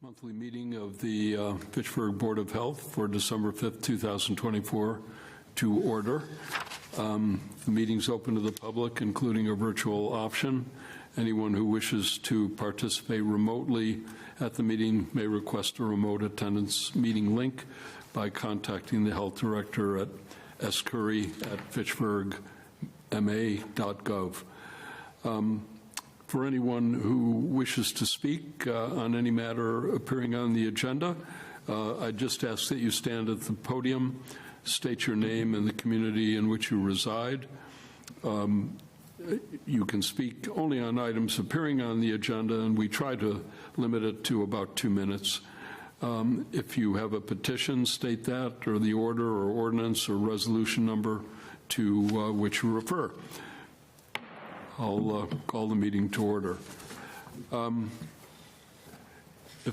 Monthly meeting of the Fitchburg Board of Health for December 5th, 2024 to order. The meeting's open to the public, including a virtual option. Anyone who wishes to participate remotely at the meeting may request a remote attendance meeting link by contacting the health director at scurry@fitchburgma.gov. For anyone who wishes to speak on any matter appearing on the agenda, I just ask that you stand at the podium, state your name and the community in which you reside. You can speak only on items appearing on the agenda, and we try to limit it to about 2 minutes. If you have a petition, state that, or the order or ordinance or resolution number to which you refer. I'll call the meeting to order. If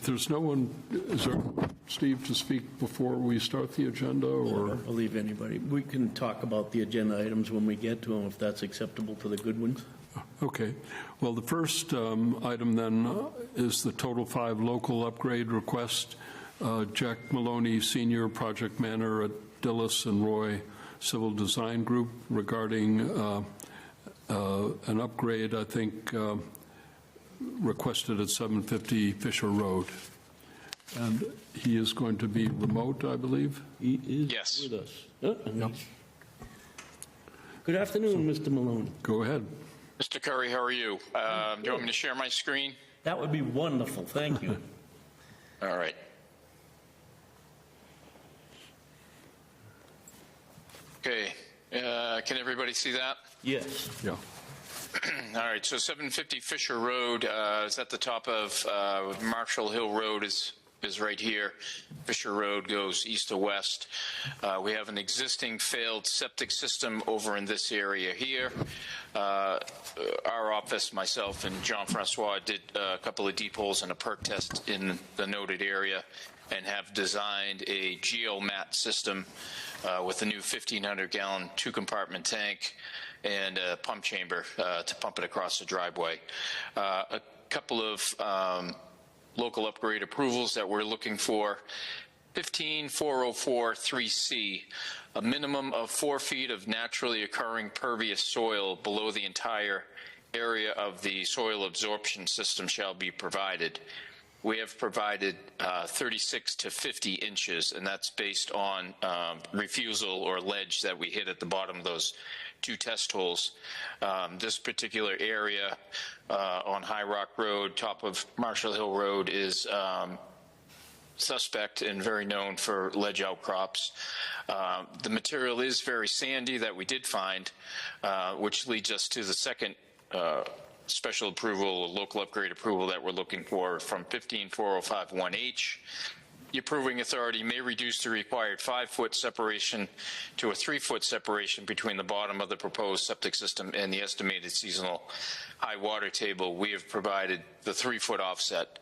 there's no one, is there, Steve, to speak before we start the agenda? Or? I don't believe anybody. We can talk about the agenda items when we get to them, if that's acceptable to the good ones. Okay. Well, the first item then is the Total 5 local upgrade request. Jack Maloney, Senior Project Manager at Dillis and Roy Civil Design Group, regarding an upgrade, I think, requested at 750 Fisher Road. And he is going to be remote, I believe? He is with us. Yep. Good afternoon, Mr. Maloney. Go ahead. Mr. Curry, how are you? Do you want me to share my screen? That would be wonderful. Thank you. All right. Okay. Can everybody see that? Yes. Yeah. All right. So 750 Fisher Road is at the top of Marshall Hill Road is right here. Fisher Road goes east to west. We have an existing failed septic system over in this area here. Our office, myself and John Francois, did a couple of deep holes and a perk test in the noted area and have designed a geomat system with a new 1,500-gallon 2-compartment tank and a pump chamber to pump it across the driveway. A couple of local upgrade approvals that we're looking for. 15404-3C, a minimum of 4 feet of naturally occurring pervious soil below the entire area of the soil absorption system shall be provided. We have provided 36 to 50 inches, and that's based on refusal or ledge that we hit at the bottom of those 2 test holes. This particular area on High Rock Road, top of Marshall Hill Road, is suspect and very known for ledge outcrops. The material is very sandy that we did find, which leads us to the second special approval, local upgrade approval that we're looking for from 15405-1H. The approving authority may reduce the required 5-foot separation to a 3-foot separation between the bottom of the proposed septic system and the estimated seasonal high water table. We have provided the 3-foot offset.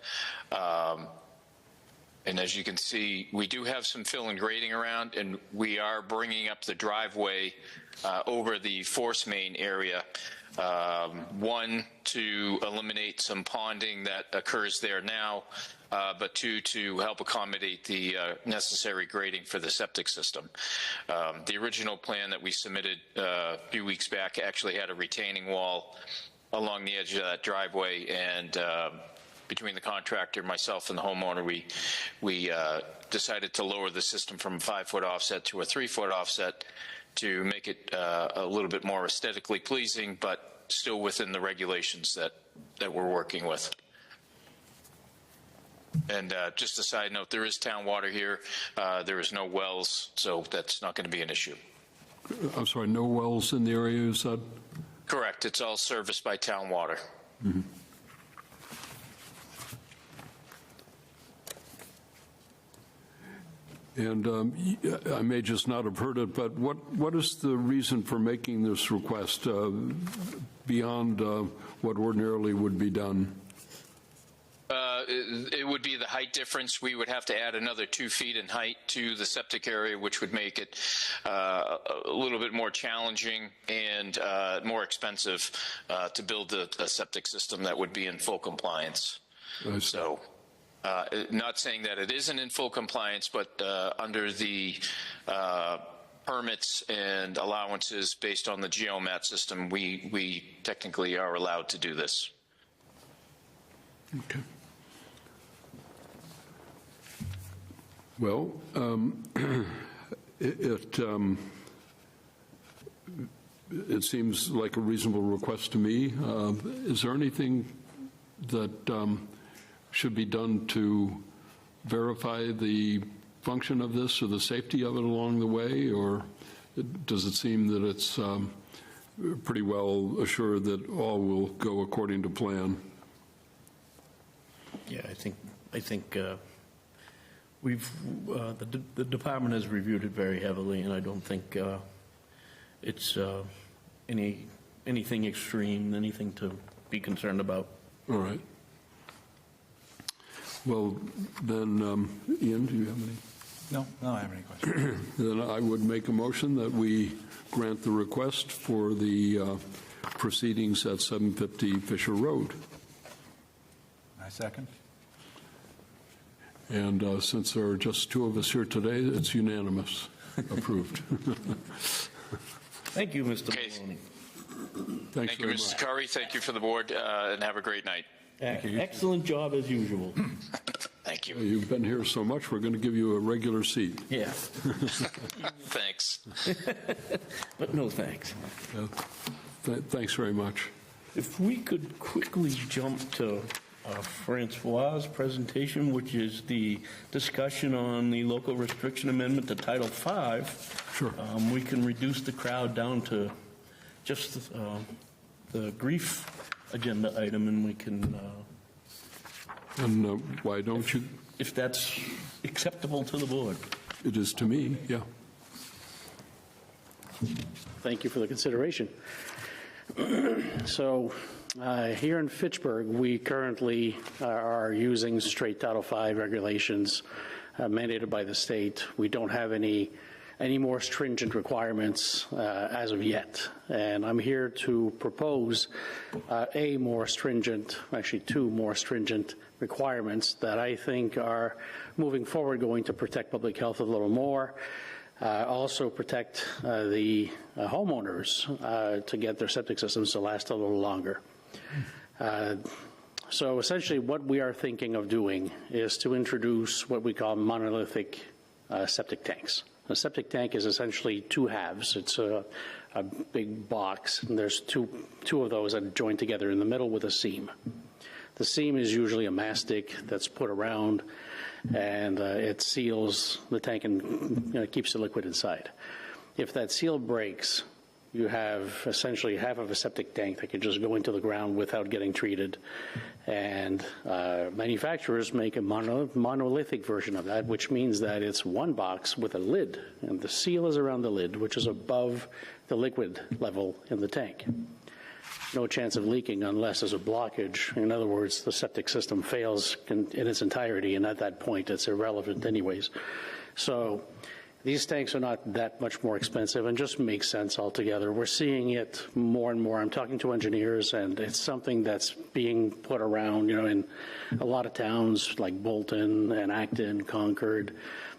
And as you can see, we do have some fill and grading around, and we are bringing up the driveway over the force main area. 1, to eliminate some ponding that occurs there now, but 2, to help accommodate the necessary grading for the septic system. The original plan that we submitted a few weeks back actually had a retaining wall along the edge of that driveway, and between the contractor, myself, and the homeowner, we decided to lower the system from a 5-foot offset to a 3-foot offset to make it a little bit more aesthetically pleasing, but still within the regulations that we're working with. And just a side note, there is town water here. There is no wells, so that's not going to be an issue. I'm sorry, no wells in the area, you said? Correct. It's all serviced by town water. Mm-hmm. And I may just not have heard it, but what is the reason for making this request beyond what ordinarily would be done? It would be the height difference. We would have to add another 2 feet in height to the septic area, which would make it a little bit more challenging and more expensive to build a septic system that would be in full compliance. So Not saying that it isn't in full compliance, but under the permits and allowances based on the geomat system, we technically are allowed to do this. Okay. Well, it seems like a reasonable request to me. Is there anything that should be done to verify the function of this or the safety of it along the way, or does it seem that it's pretty well assured that all will go according to plan? Yeah, I think we've, the department has reviewed it very heavily, and I don't think it's anything extreme, anything to be concerned about. All right. Well, then, Ian, do you have any? No, I don't have any questions. Then I would make a motion that we grant the request for the proceedings at 750 Fisher Road. I second. And since there are just two of us here today, it's unanimous. Approved. Thank you, Mr. Okay. Maloney. Thanks Thank you, very Mrs. much. Curry. Thank you for the board, and have a great night. Excellent job as usual. Thank you. You've been here so much, we're going to give you a regular seat. Yeah, Thanks. but no thanks. Thanks very much. If we could quickly jump to Francois' presentation, which is the discussion on the local restriction amendment to Title V. Sure. We can reduce the crowd down to just the Greif agenda item, and we can, And why don't you? if that's acceptable to the board. It is to me, yeah. Thank you for the consideration. So here in Fitchburg, we currently are using straight Title V regulations mandated by the state. We don't have any more stringent requirements as of yet. And I'm here to propose two more stringent requirements that I think are moving forward going to protect public health a little more. Also protect the homeowners to get their septic systems to last a little longer. So essentially what we are thinking of doing is to introduce what we call monolithic septic tanks. A septic tank is essentially two halves. It's a big box, and there's two of those that are joined together in the middle with a seam. The seam is usually a mastic that's put around, and it seals the tank and keeps the liquid inside. If that seal breaks, you have essentially half of a septic tank that could just go into the ground without getting treated. And manufacturers make a monolithic version of that, which means that it's one box with a lid, and the seal is around the lid, which is above the liquid level in the tank. No chance of leaking unless there's a blockage. In other words, the septic system fails in its entirety, and at that point, it's irrelevant anyways. So these tanks are not that much more expensive and just make sense altogether. We're seeing it more and more. I'm talking to engineers, and it's something that's being put around, in a lot of towns like Bolton and Acton, Concord.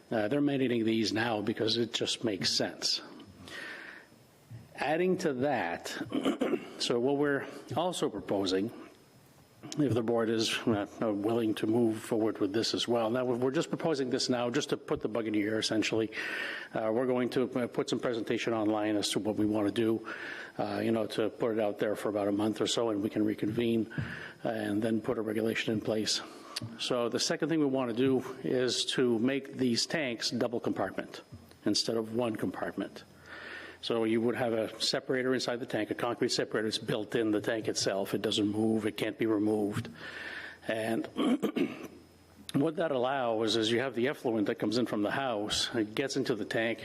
They're mandating these now because it just makes sense. Adding to that, so what we're also proposing, if the board is willing to move forward with this as well. Now, we're just proposing this now just to put the bug in your ear, essentially. We're going to put some presentation online as to what we want to do, to put it out there for about a month or so, and we can reconvene and then put a regulation in place. So the second thing we want to do is to make these tanks double compartment instead of one compartment. So you would have a separator inside the tank, a concrete separator. It's built in the tank itself. It doesn't move. It can't be removed. And what that allows is you have the effluent that comes in from the house. It gets into the tank,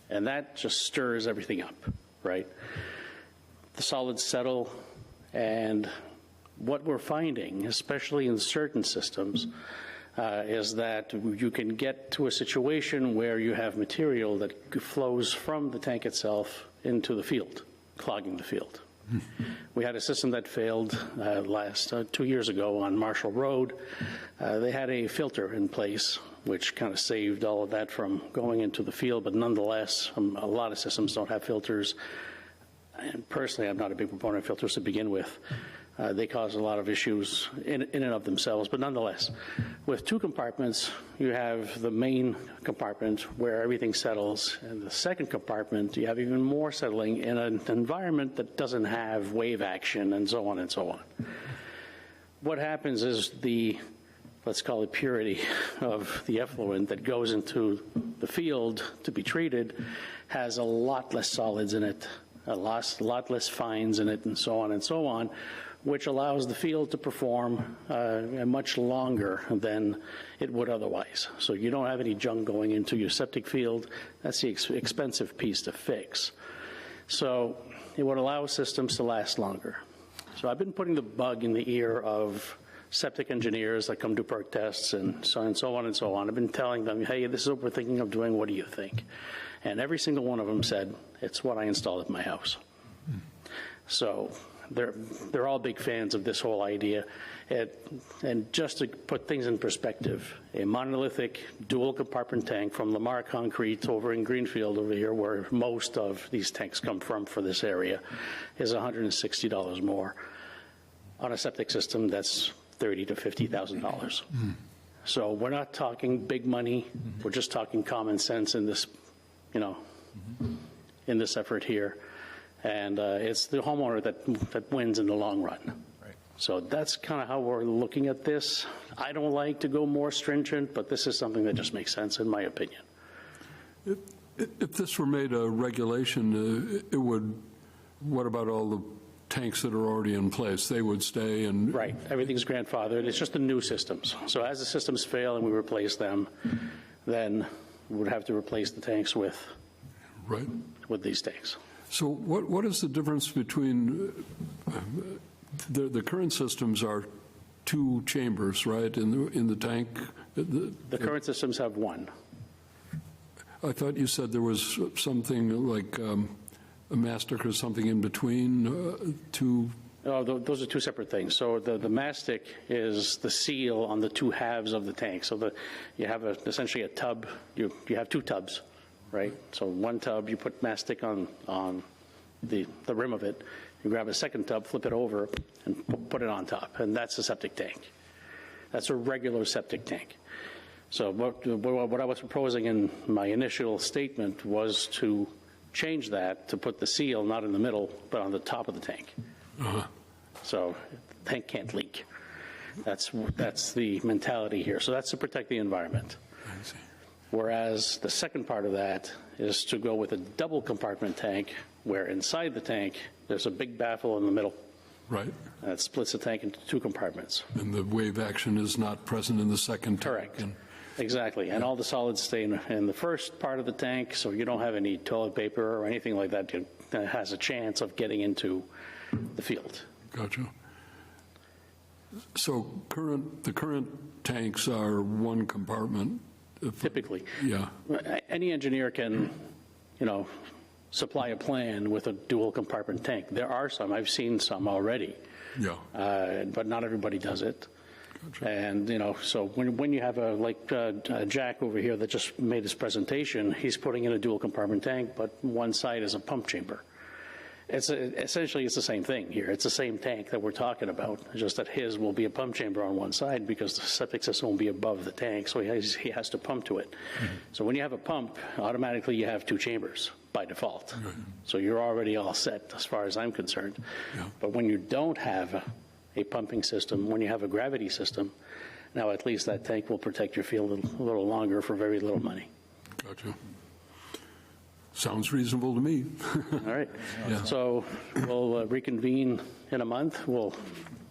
and that just stirs everything up, right? The solids settle, and what we're finding, especially in certain systems, is that you can get to a situation where you have material that flows from the tank itself into the field, clogging the field. We had a system that failed 2 years ago on Marshall Road. They had a filter in place, which kind of saved all of that from going into the field, but nonetheless, a lot of systems don't have filters. And personally, I'm not a big proponent of filters to begin with. They cause a lot of issues in and of themselves, but nonetheless, with two compartments, you have the main compartment where everything settles, and the second compartment, you have even more settling in an environment that doesn't have wave action and so on and so on. What happens is let's call it purity of the effluent that goes into the field to be treated has a lot less solids in it, a lot less fines in it, and so on, which allows the field to perform much longer than it would otherwise. So you don't have any junk going into your septic field. That's the expensive piece to fix. So it would allow systems to last longer. So I've been putting the bug in the ear of septic engineers that come do perk tests and so on and so on. I've been telling them, hey, this is what we're thinking of doing. What do you think? And every single one of them said, it's what I installed at my house. So they're all big fans of this whole idea. And just to put things in perspective, a monolithic dual compartment tank from Lamar Concrete over in Greenfield over here, where most of these tanks come from for this area, is $160 more. On a septic system, that's $30,000 to $50,000. So we're not talking big money. We're just talking common sense in this, in this effort here. And it's the homeowner that wins in the long run. Right. So that's kind of how we're looking at this. I don't like to go more stringent, but this is something that just makes sense in my opinion. If this were made a regulation, it would, what about all the tanks that are already in place? They would stay and... Right, everything's grandfathered. It's just the new systems. So as the systems fail and we replace them, then we would have to replace the tanks with these tanks. So what is the difference between, the current systems are two chambers, right, in the tank? The current systems have one. I thought you said there was something like a mastic or something in between two. Oh, those are two separate things. So the mastic is the seal on the two halves of the tank. So you have essentially a tub. You have two tubs, right? So one tub, you put mastic on the rim of it. You grab a second tub, flip it over, and put it on top. And that's a septic tank. That's a regular septic tank. So what I was proposing in my initial statement was to change that to put the seal not in the middle, but on the top of the tank. So the tank can't leak. That's the mentality here. So that's to protect the environment. I see. Whereas the second part of that is to go with a double compartment tank, where inside the tank there's a big baffle in the middle. Right. That splits the tank into two compartments. And the wave action is not present in the second tank. Correct. And, exactly. And all the solids stay in the first part of the tank, so you don't have any toilet paper or anything like that that has a chance of getting into the field. gotcha. So the current tanks are one compartment? Typically. Yeah. Any engineer can, supply a plan with a dual compartment tank. There are some. I've seen some already. Yeah. But not everybody does it. Gotcha. And, so when you have Jack over here that just made his presentation, he's putting in a dual compartment tank, but one side is a pump chamber. Essentially, it's the same thing here. It's the same tank that we're talking about, just that his will be a pump chamber on one side because the septic system will be above the tank, so he has to pump to it. Mm-hmm. So when you have a pump, automatically you have two chambers by default. Right. So you're already all set as far as I'm concerned. Yeah. But when you don't have a pumping system, when you have a gravity system, now at least that tank will protect your field a little longer for very little money. Gotcha. Sounds reasonable to me. All right. Yeah. So we'll reconvene in a month. We'll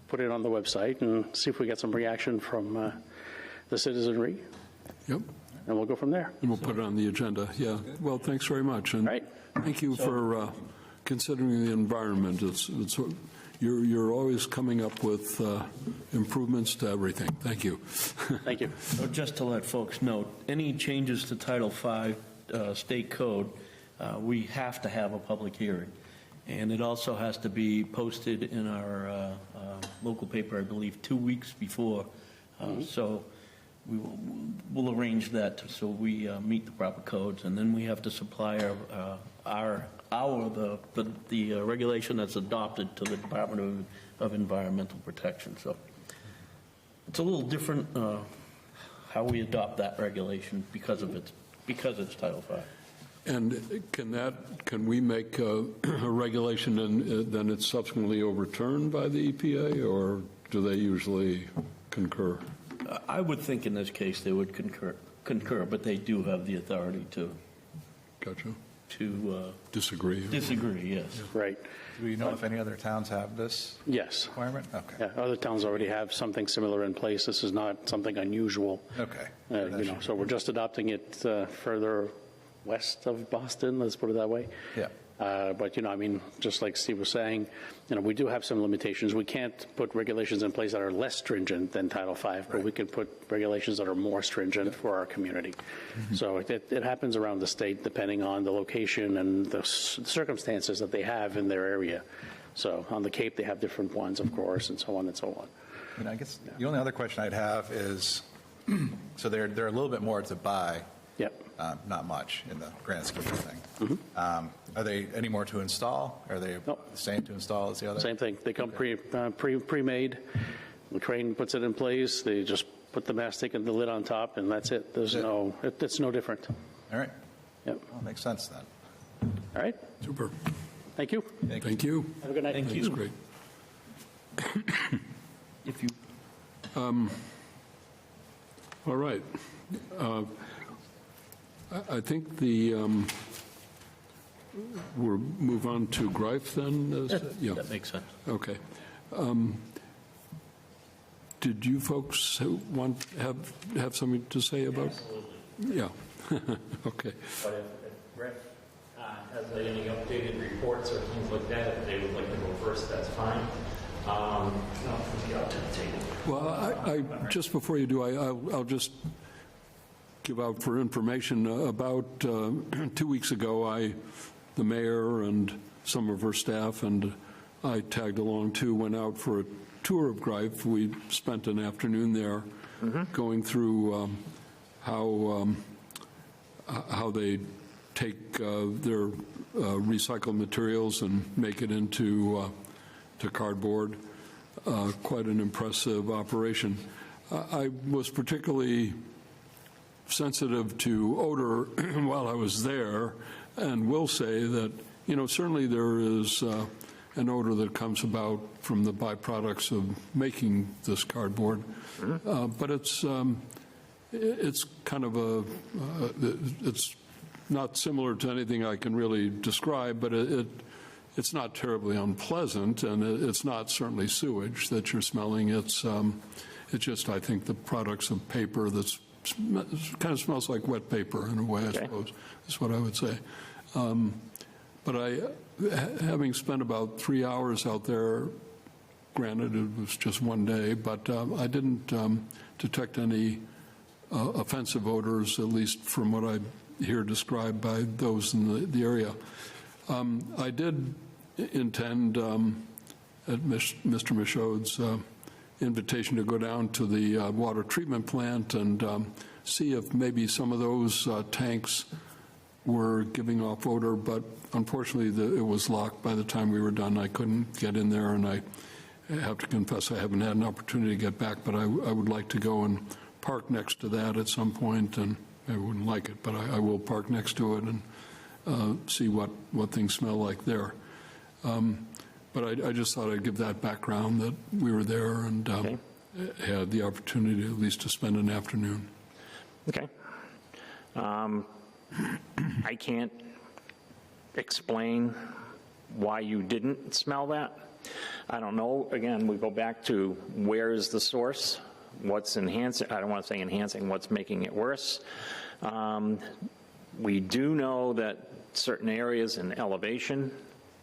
put it on the website and see if we get some reaction from the citizenry. Yep. And we'll go from there. And we'll put it on the agenda. Yeah. Well, thanks very much. And right. Thank you for considering the environment. You're always coming up with improvements to everything. Thank you. Thank you. So just to let folks know, any changes to Title V state code, we have to have a public hearing. And it also has to be posted in our local paper, I believe, 2 weeks before. So we'll arrange that so we meet the proper codes, and then we have to supply the regulation that's adopted to the Department of Environmental Protection. So it's a little different how we adopt that regulation because it's Title V. And can we make a regulation and then it's subsequently overturned by the EPA, or do they usually concur? I would think in this case they would concur, but they do have the authority to Gotcha. disagree, yes. Right. Do we know if any other towns have this Yes. requirement? Okay. Yeah, other towns already have something similar in place. This is not something unusual. Okay. So we're just adopting it further west of Boston, let's put it that way. Yeah. But, I mean, just like Steve was saying, we do have some limitations. We can't put regulations in place that are less stringent than Title V, but we can put regulations that are more stringent for our community. So it happens around the state depending on the location and the circumstances that they have in their area. So on the Cape, they have different ones, of course, and so on and so on. And I guess the only other question I'd have is, so they're a little bit more to buy. Yep. Not much in the grand scheme of things. Are they any more to install? Are they the same to install as the other? Same thing. They come pre-made. The crane puts it in place. They just put the mastic and the lid on top, and that's it. It's no different. All right. Yep. Well, makes sense then. All right. Super. Thank you. Thank you. Have a good night. Thank you. That's great. If you All right. I think we'll move on to Greif then? Yeah. that makes sense. Okay. Did you folks have something to say about? Absolutely. Yeah. Okay. But if Greif has any updated reports or things like that, if they would like to go first, that's fine. No, it'll be up to the table. Well, I just before you do, I'll just give out for information. About 2 weeks ago, the mayor and some of her staff and I tagged along too, went out for a tour of Greif. We spent an afternoon there going through how they take their recycled materials and make it into to cardboard. Quite an impressive operation. I was particularly sensitive to odor while I was there, and will say that, certainly there is an odor that comes about from the byproducts of making this cardboard, but it's kind of it's not similar to anything I can really describe, but it's not terribly unpleasant, and it's not certainly sewage that you're smelling. It's just, I think, the products of paper that's kind of smells like wet paper in a way, I suppose, is what I would say. But having spent about 3 hours out there, granted it was just one day, but I didn't detect any offensive odors, at least from what I hear described by those in the area. I did intend, at Mr. Michaud's invitation, to go down to the water treatment plant and see if maybe some of those tanks were giving off odor, but unfortunately it was locked by the time we were done. I couldn't get in there, and I have to confess I haven't had an opportunity to get back, but I would like to go and park next to that at some point, and I wouldn't like it, but I will park next to it and see what things smell like there. But I just thought I'd give that background, that we were there and had the opportunity at least to spend an afternoon. Okay. I can't explain why you didn't smell that. I don't know. Again, we go back to where is the source? What's enhancing? I don't want to say enhancing. What's making it worse? We do know that certain areas in elevation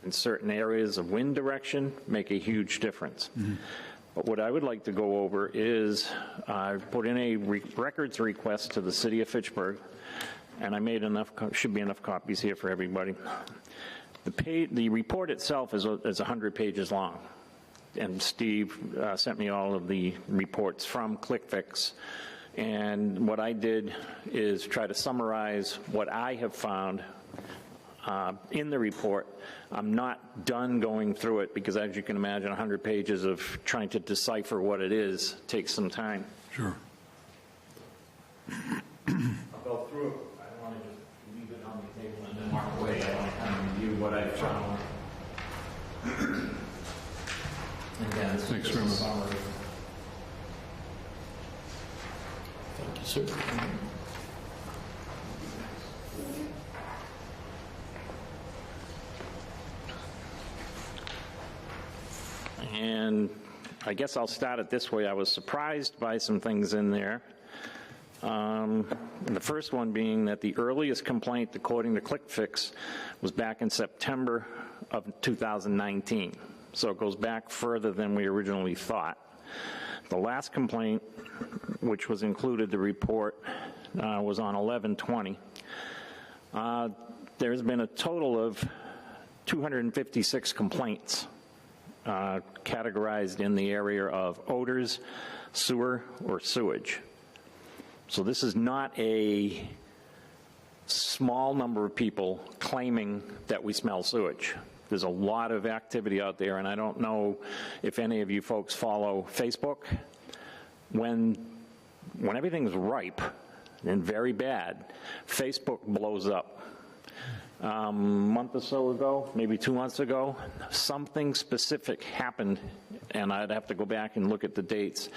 and certain areas of wind direction make a huge difference. But what I would like to go over is I've put in a records request to the city of Fitchburg, and I made enough, should be enough copies here for everybody. The report itself is 100 pages long, and Steve sent me all of the reports from ClickFix, and what I did is try to summarize what I have found in the report. I'm not done going through it because, as you can imagine, 100 pages of trying to decipher what it is takes some time. Sure. I'll go through it. I don't want to just leave it on the table and then walk away. I want to kind of review what I found. And again, this Thanks is very a much. summary. Thank you, sir. And I guess I'll start it this way. I was surprised by some things in there. The first one being that the earliest complaint, according to ClickFix, was back in September of 2019. So it goes back further than we originally thought. The last complaint, which was included the report, was on 11/20. There's been a total of 256 complaints categorized in the area of odors, sewer, or sewage. So this is not a small number of people claiming that we smell sewage. There's a lot of activity out there, and I don't know if any of you folks follow Facebook. When everything's ripe and very bad, Facebook blows up. A month or so ago, maybe 2 months ago, something specific happened, and I'd have to go back and look at the dates.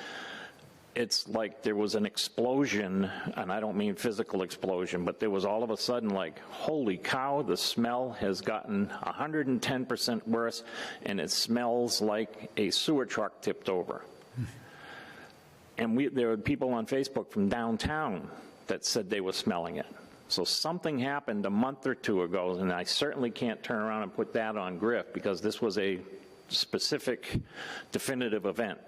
It's like there was an explosion, and I don't mean physical explosion, but there was all of a sudden like, holy cow, the smell has gotten 110% worse, and it smells like a sewer truck tipped over. And there were people on Facebook from downtown that said they were smelling it. So something happened a month or two ago, and I certainly can't turn around and put that on Greif because this was a specific, definitive event.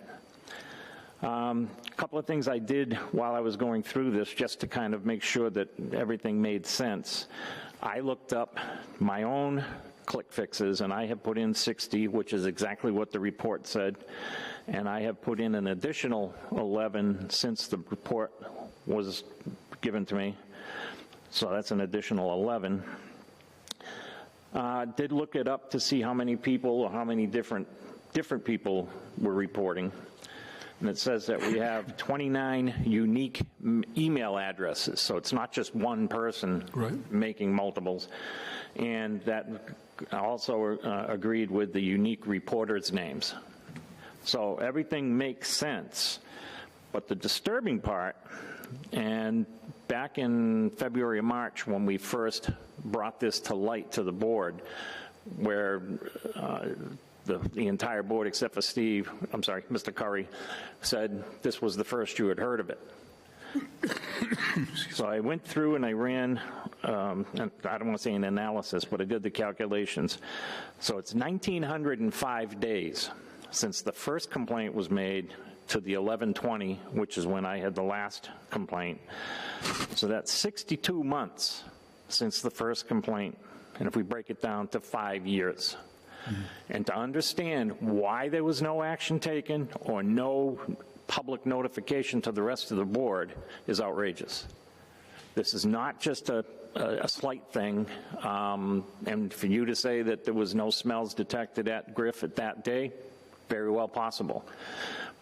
A couple of things I did while I was going through this just to kind of make sure that everything made sense. I looked up my own click fixes, and I have put in 60, which is exactly what the report said, and I have put in an additional 11 since the report was given to me. So that's an additional 11. Did look it up to see how many people or how many different people were reporting. And it says that we have 29 unique email addresses. So it's not just one person making multiples. And that also agreed with the unique reporters' names. So everything makes sense. But the disturbing part, and back in February or March when we first brought this to light to the board, where the entire board except for Mr. Curry, said this was the first you had heard of it. So I went through and I ran, and I don't want to say an analysis, but I did the calculations. So it's 1,905 days since the first complaint was made to the 11/20, which is when I had the last complaint. So that's 62 months since the first complaint, and if we break it down to 5 years. And to understand why there was no action taken or no public notification to the rest of the board is outrageous. This is not just a slight thing, and for you to say that there was no smells detected at Greif at that day, very well possible.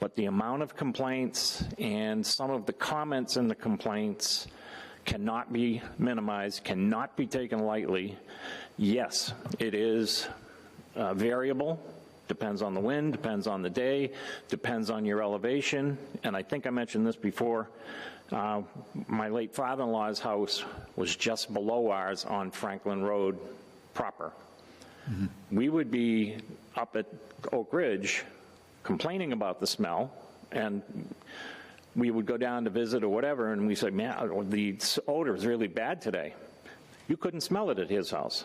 But the amount of complaints and some of the comments in the complaints cannot be minimized, cannot be taken lightly. Yes, it is variable, depends on the wind, depends on the day, depends on your elevation, and I think I mentioned this before. My late father-in-law's house was just below ours on Franklin Road proper. We would be up at Oak Ridge complaining about the smell, and we would go down to visit or whatever, and we said, man, the odor is really bad today. You couldn't smell it at his house.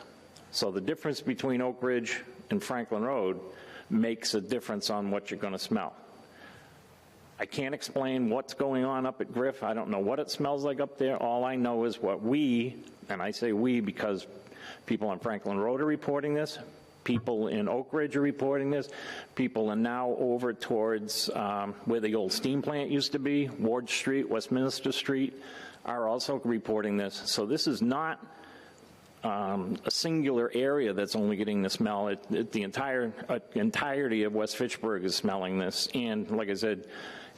So the difference between Oak Ridge and Franklin Road makes a difference on what you're going to smell. I can't explain what's going on up at Greif. I don't know what it smells like up there. All I know is what we, and I say we because People on Franklin Road are reporting this. People in Oak Ridge are reporting this. People are now over towards where the old steam plant used to be, Ward Street, Westminster Street, are also reporting this. So this is not a singular area that's only getting the smell. The entirety of West Fitchburg is smelling this. And like I said,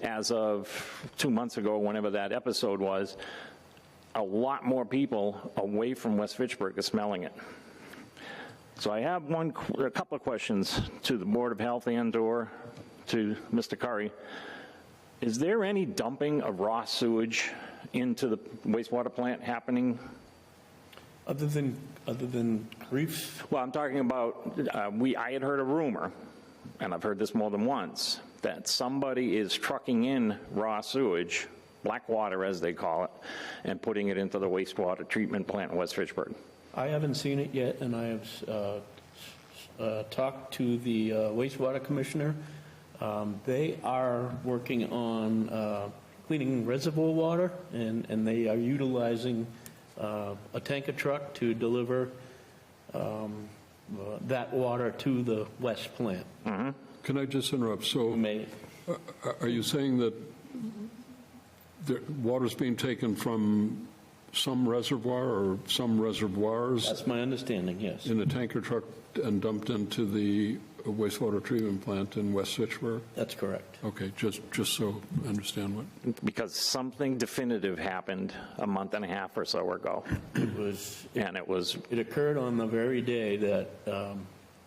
as of 2 months ago, whenever that episode was, a lot more people away from West Fitchburg are smelling it. So I have a couple of questions to the Board of Health and/or to Mr. Curry. Is there any dumping of raw sewage into the wastewater plant happening? Other than Greif? Well, I'm talking about, I had heard a rumor, and I've heard this more than once, that somebody is trucking in raw sewage, black water as they call it, and putting it into the wastewater treatment plant in West Fitchburg. I haven't seen it yet, and I have talked to the wastewater commissioner. They are working on cleaning reservoir water, and they are utilizing a tanker truck to deliver that water to the west plant. Mm-hmm. Can I just interrupt? So are you saying that the water's being taken from some reservoir or some reservoirs That's my understanding, yes. in a tanker truck and dumped into the wastewater treatment plant in West Fitchburg? That's correct. Okay, just so I understand what. Because something definitive happened a month and a half or so ago. It occurred on the very day that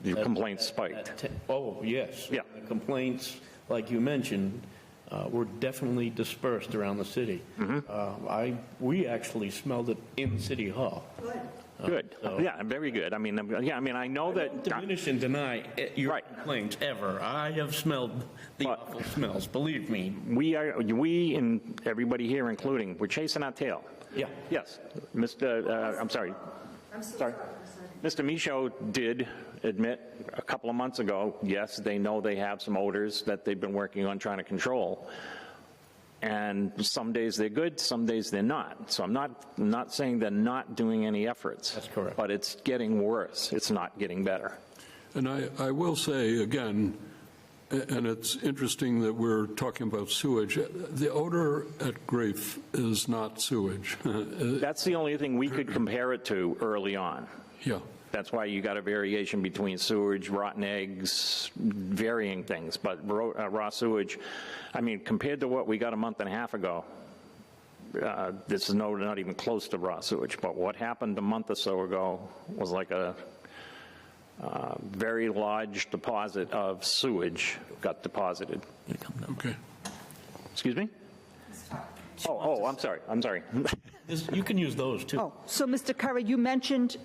The complaints spiked. Oh, yes. Yeah. The complaints, like you mentioned, were definitely dispersed around the city. Mm-hmm. We actually smelled it in City Hall. Good. So- Yeah, very good. I mean, I know I that. don't diminish and deny your Right. complaints ever. I have smelled the But- awful smells, believe me. We and everybody here, including, we're chasing our tail. Yeah. Yes, I'm sorry. Sorry. Mr. Michaud did admit a couple of months ago, yes, they know they have some odors that they've been working on trying to control. And some days they're good, some days they're not. So I'm not saying they're not doing any efforts. That's correct. But it's getting worse. It's not getting better. And I will say again, and it's interesting that we're talking about sewage, the odor at Greif is not sewage. That's the only thing we could compare it to early on. Yeah. That's why you got a variation between sewage, rotten eggs, varying things. But raw sewage, I mean, compared to what we got a month and a half ago, this is not even close to raw sewage. But what happened a month or so ago was like a very large deposit of sewage got deposited. Okay. Excuse me? Oh, I'm sorry. You can use those, too. Oh, so Mr. Curry, you mentioned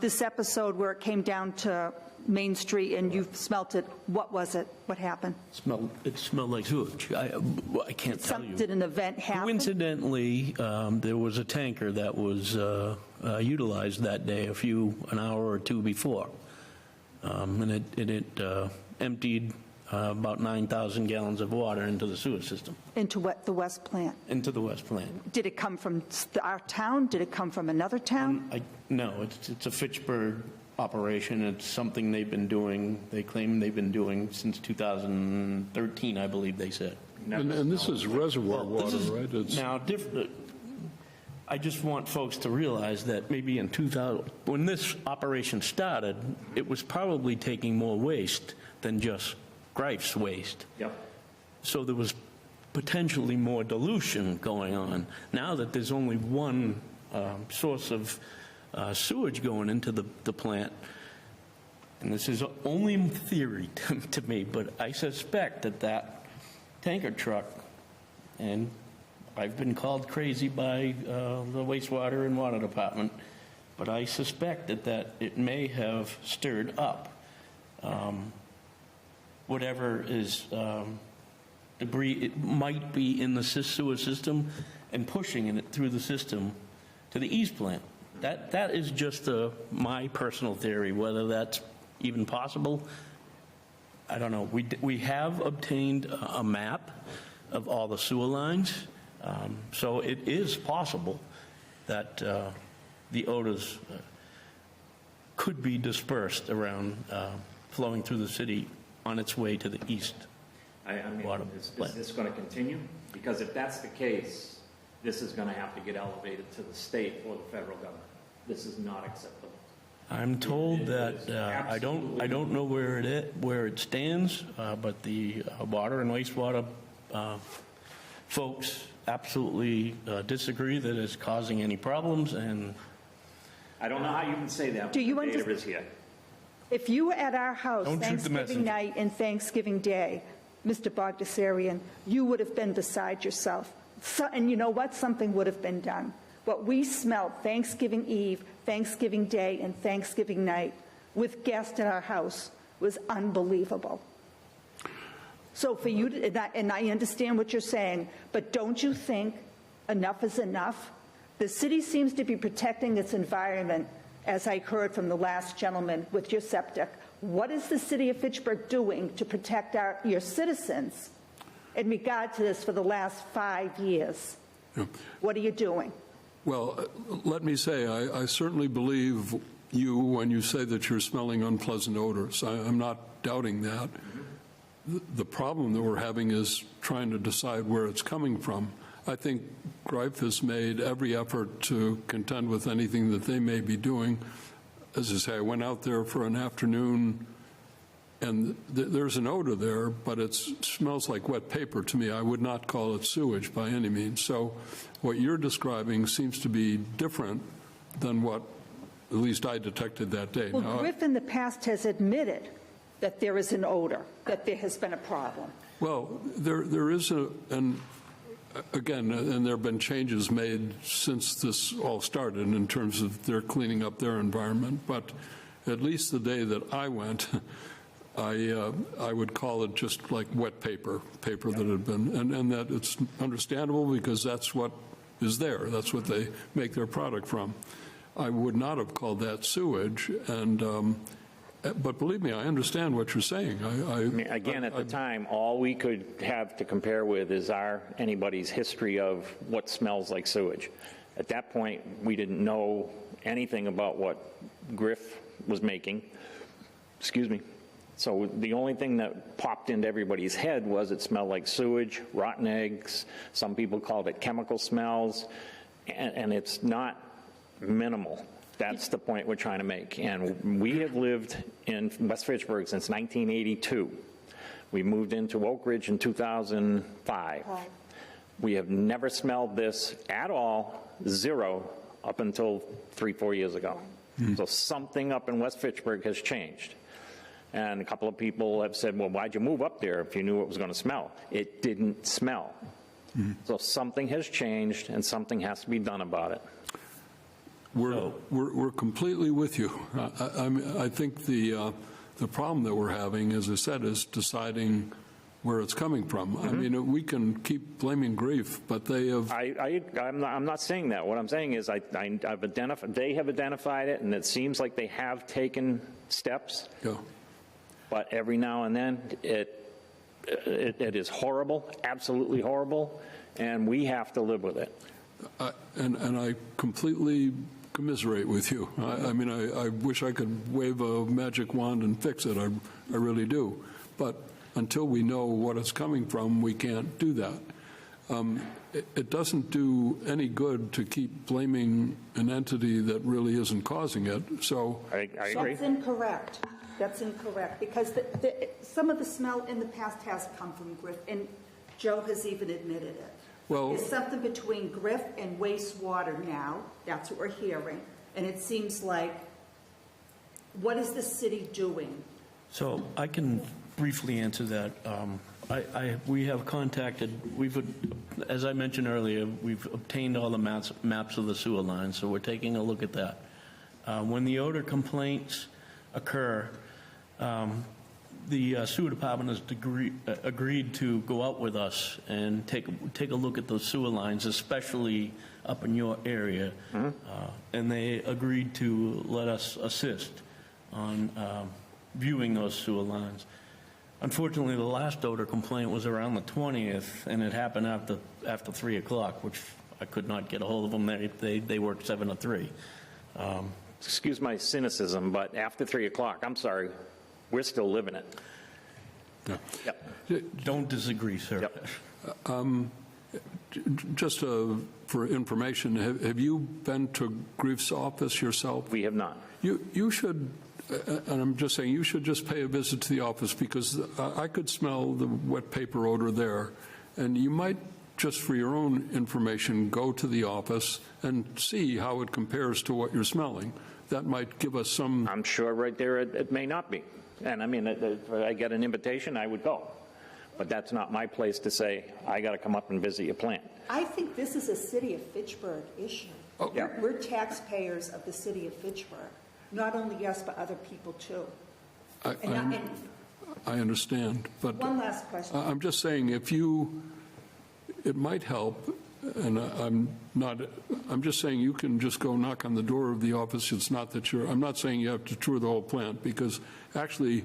this episode where it came down to Main Street and you smelt it. What was it? What happened? It smelled like sewage. I can't tell you. Did an event happen? Coincidentally, there was a tanker that was utilized that day an hour or two before. And it emptied about 9,000 gallons of water into the sewer system. Into what, the West Plant? Into the West Plant. Did it come from our town? Did it come from another town? No, it's a Fitchburg operation. It's something they've been doing, they claim they've been doing since 2013, I believe they said. And this is reservoir Well, this water, is right? It's Now, I just want folks to realize that maybe in 2000, when this operation started, it was probably taking more waste than just Greif's waste. Yep. So there was potentially more dilution going on. Now that there's only one source of sewage going into the plant, and this is only in theory to me, but I suspect that tanker truck, and I've been called crazy by the wastewater and water department, but I suspect that it may have stirred up whatever is debris it might be in the sewer system and pushing it through the system to the east plant. That is just my personal theory. Whether that's even possible, I don't know. We have obtained a map of all the sewer lines, so it is possible that the odors could be dispersed around, flowing through the city on its way to the east. I mean, Water is plant. this going to continue? Because if that's the case, this is going to have to get elevated to the state or the federal government. This is not acceptable. I'm told that, I don't know where it stands, but the water and wastewater folks absolutely disagree that it's causing any problems, and I don't know how you can say that Do when you the data understand- is here. If you were at our house Don't shoot the messenger. Thanksgiving night and Thanksgiving Day, Mr. Bogdasarian, you would have been beside yourself. And you know what? Something would have been done. What we smelled Thanksgiving Eve, Thanksgiving Day, and Thanksgiving night with guests at our house was unbelievable. So for you, and I understand what you're saying, but don't you think enough is enough? The city seems to be protecting its environment, as I heard from the last gentleman with your septic. What is the city of Fitchburg doing to protect your citizens in regard to this for the last 5 years? Yeah. What are you doing? Well, let me say, I certainly believe you when you say that you're smelling unpleasant odors. I'm not doubting that. The problem that we're having is trying to decide where it's coming from. I think Greif has made every effort to contend with anything that they may be doing. As I say, I went out there for an afternoon, and there's an odor there, but it smells like wet paper to me. I would not call it sewage by any means. So what you're describing seems to be different than what at least I detected that day. Well, Now, Greif in the past has admitted that there is an odor, that there has been a problem. well, there is and there have been changes made since this all started in terms of their cleaning up their environment, but at least the day that I went, I would call it just like wet paper that had been, and that it's understandable because that's what is there. That's what they make their product from. I would not have called that sewage, but believe me, I understand what you're saying. I mean, again, at the time, all we could have to compare with is anybody's history of what smells like sewage. At that point, we didn't know anything about what Greif was making. Excuse me. So the only thing that popped into everybody's head was it smelled like sewage, rotten eggs. Some people called it chemical smells, and it's not minimal. That's the point we're trying to make. And we have lived in West Fitchburg since 1982. We moved into Oak Ridge in 2005. We have never smelled this at all, zero, up until 3-4 years ago. So something up in West Fitchburg has changed. And a couple of people have said, well, why'd you move up there if you knew it was going to smell? It didn't smell. So something has changed, and something has to be done about it. We're completely with you. I think the problem that we're having, as I said, is deciding where it's coming from. I mean, we can keep blaming Greif, but they have. I'm not saying that. What I'm saying is they have identified it, and it seems like they have taken steps. Yeah. But every now and then, it is horrible, absolutely horrible, and we have to live with it. And I completely commiserate with you. I mean, I wish I could wave a magic wand and fix it. I really do. But until we know what it's coming from, we can't do that. It doesn't do any good to keep blaming an entity that really isn't causing it. So I agree. That's incorrect. That's incorrect, because some of the smell in the past has come from Greif, and Joe has even admitted it. Well, There's something between Greif and wastewater now. That's what we're hearing. And it seems like, what is the city doing? So I can briefly answer that. We have contacted, as I mentioned earlier, we've obtained all the maps of the sewer lines, so we're taking a look at that. When the odor complaints occur, the sewer department has agreed to go out with us and take a look at those sewer lines, especially up in your area. And they agreed to let us assist on viewing those sewer lines. Unfortunately, the last odor complaint was around the 20th, and it happened after 3 o'clock, which I could not get a hold of them. They work 7 to 3. excuse my cynicism, but after 3 o'clock, I'm sorry, we're still living it. Yeah. Yep. Don't disagree, sir. Yep. Just for information, have you been to Greif's office yourself? We have not. You should, and I'm just saying, you should just pay a visit to the office, because I could smell the wet paper odor there, and you might, just for your own information, go to the office and see how it compares to what you're smelling. That might give us some... I'm sure right there it may not be. And I mean, if I get an invitation, I would go. But that's not my place to say, I got to come up and visit your plant. I think this is a city of Fitchburg issue. Yeah. We're taxpayers of the city of Fitchburg, not only us, but other people too. And I understand, but... one last question. I'm just saying, it might help, and I'm just saying you can just go knock on the door of the office. It's not that I'm not saying you have to tour the whole plant, because actually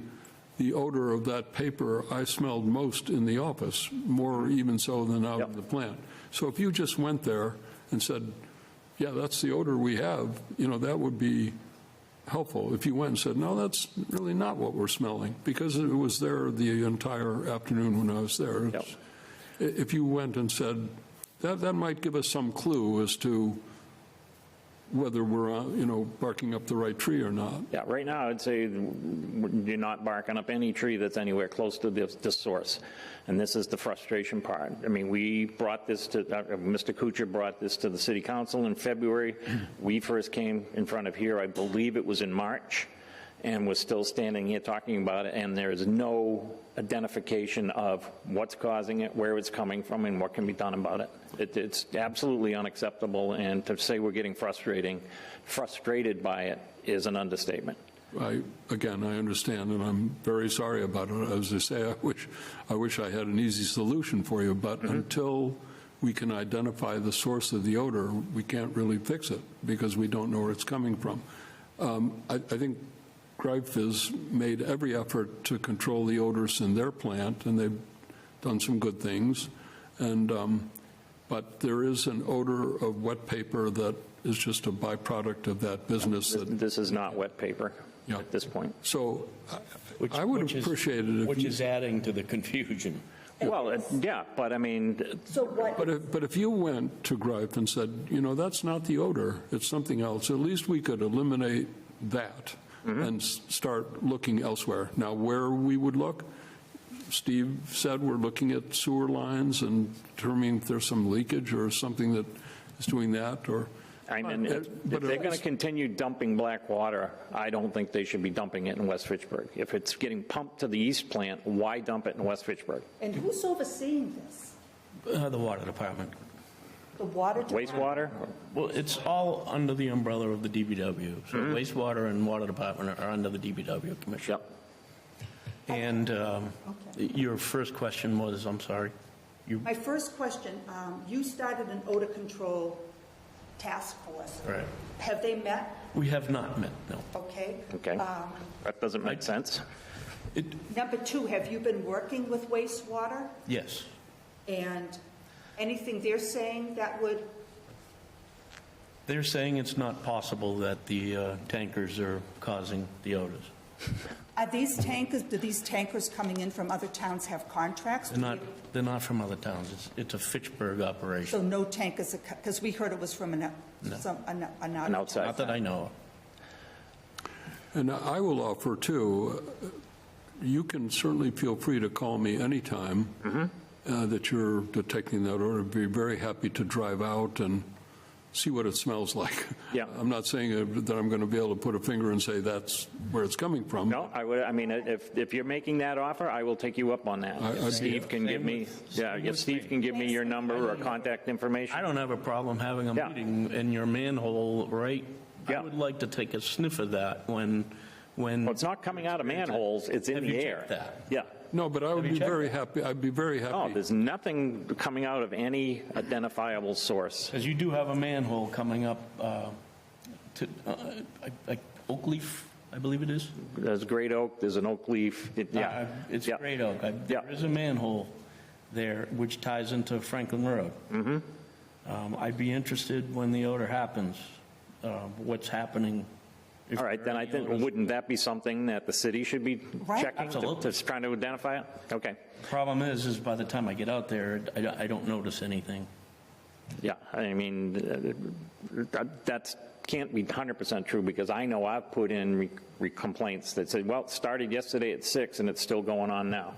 the odor of that paper I smelled most in the office, more even so than out of the plant. So if you just went there and said, yeah, that's the odor we have, that would be helpful. If you went and said, no, that's really not what we're smelling, because it was there the entire afternoon when I was there. Yep. If you went and said, that might give us some clue as to whether we're, barking up the right tree or not. Yeah, right now, I'd say you're not barking up any tree that's anywhere close to this source. And this is the frustration part. I mean, we brought this to, Mr. Kuchar brought this to the city council in February. We first came in front of here, I believe it was in March, and we're still standing here talking about it, and there is no identification of what's causing it, where it's coming from, and what can be done about it. It's absolutely unacceptable, and to say we're getting frustrated by it is an understatement. Again, I understand, and I'm very sorry about it. As I say, I wish I had an easy solution for you, but until we can identify the source of the odor, we can't really fix it, because we don't know where it's coming from. I think Greif has made every effort to control the odors in their plant, and they've done some good things. But there is an odor of wet paper that is just a byproduct of that business. This is not wet paper at this point. So I would appreciate it if Which you... is adding to the confusion. Well, yeah, but I mean, So what? But if you went to Greif and said, that's not the odor, it's something else, at least we could eliminate that and start looking elsewhere. Now, where we would look, Steve said we're looking at sewer lines and determining if there's some leakage or something that is doing that, or... I mean, if they're going to continue dumping black water, I don't think they should be dumping it in West Fitchburg. If it's getting pumped to the east plant, why dump it in West Fitchburg? And who's overseeing this? The water department. The water department? Wastewater? Well, it's all under the umbrella of the DPW. So wastewater and water department are under the DPW commission. Yep. And your first question was, I'm sorry? My first question, you started an odor control task force. Right. Have they met? We have not met, no. Okay. Okay. That doesn't make sense. Number two, have you been working with wastewater? Yes. And anything they're saying that would? They're saying it's not possible that the tankers are causing the odors. Are these tankers, do these tankers coming in from other towns have contracts? They're not from other towns. It's a Fitchburg operation. So no tankers, because we heard it was from an outside. Not that I know of. And I will offer, too, you can certainly feel free to call me anytime that you're detecting that odor. I'd be very happy to drive out and see what it smells like. Yeah. I'm not saying that I'm going to be able to put a finger and say that's where it's coming from. No, I would. I mean, if you're making that offer, I will take you up on that. If Steve can give me, if Steve can give me your number or contact information. I don't have a problem having a meeting in your manhole, right? Yeah. I would like to take a sniff of that when. Well, it's not coming out of manholes, it's in Have the you air. checked that? Yeah. No, but I would be very happy. I'd be very happy. No, there's nothing coming out of any identifiable source. Because you do have a manhole coming up to Oak Leaf, I believe it is. There's Great Oak, there's an Oak Leaf. It's Great Oak. There is a manhole there which ties into Franklin Road. I'd be interested when the odor happens, what's happening All right, then I think, wouldn't that be something that the city should be Right. checking? Absolutely. To trying to identify it? Okay. Problem is by the time I get out there, I don't notice anything. Yeah, I mean, that can't be 100% true, because I know I've put in complaints that said, well, it started yesterday at 6 and it's still going on now.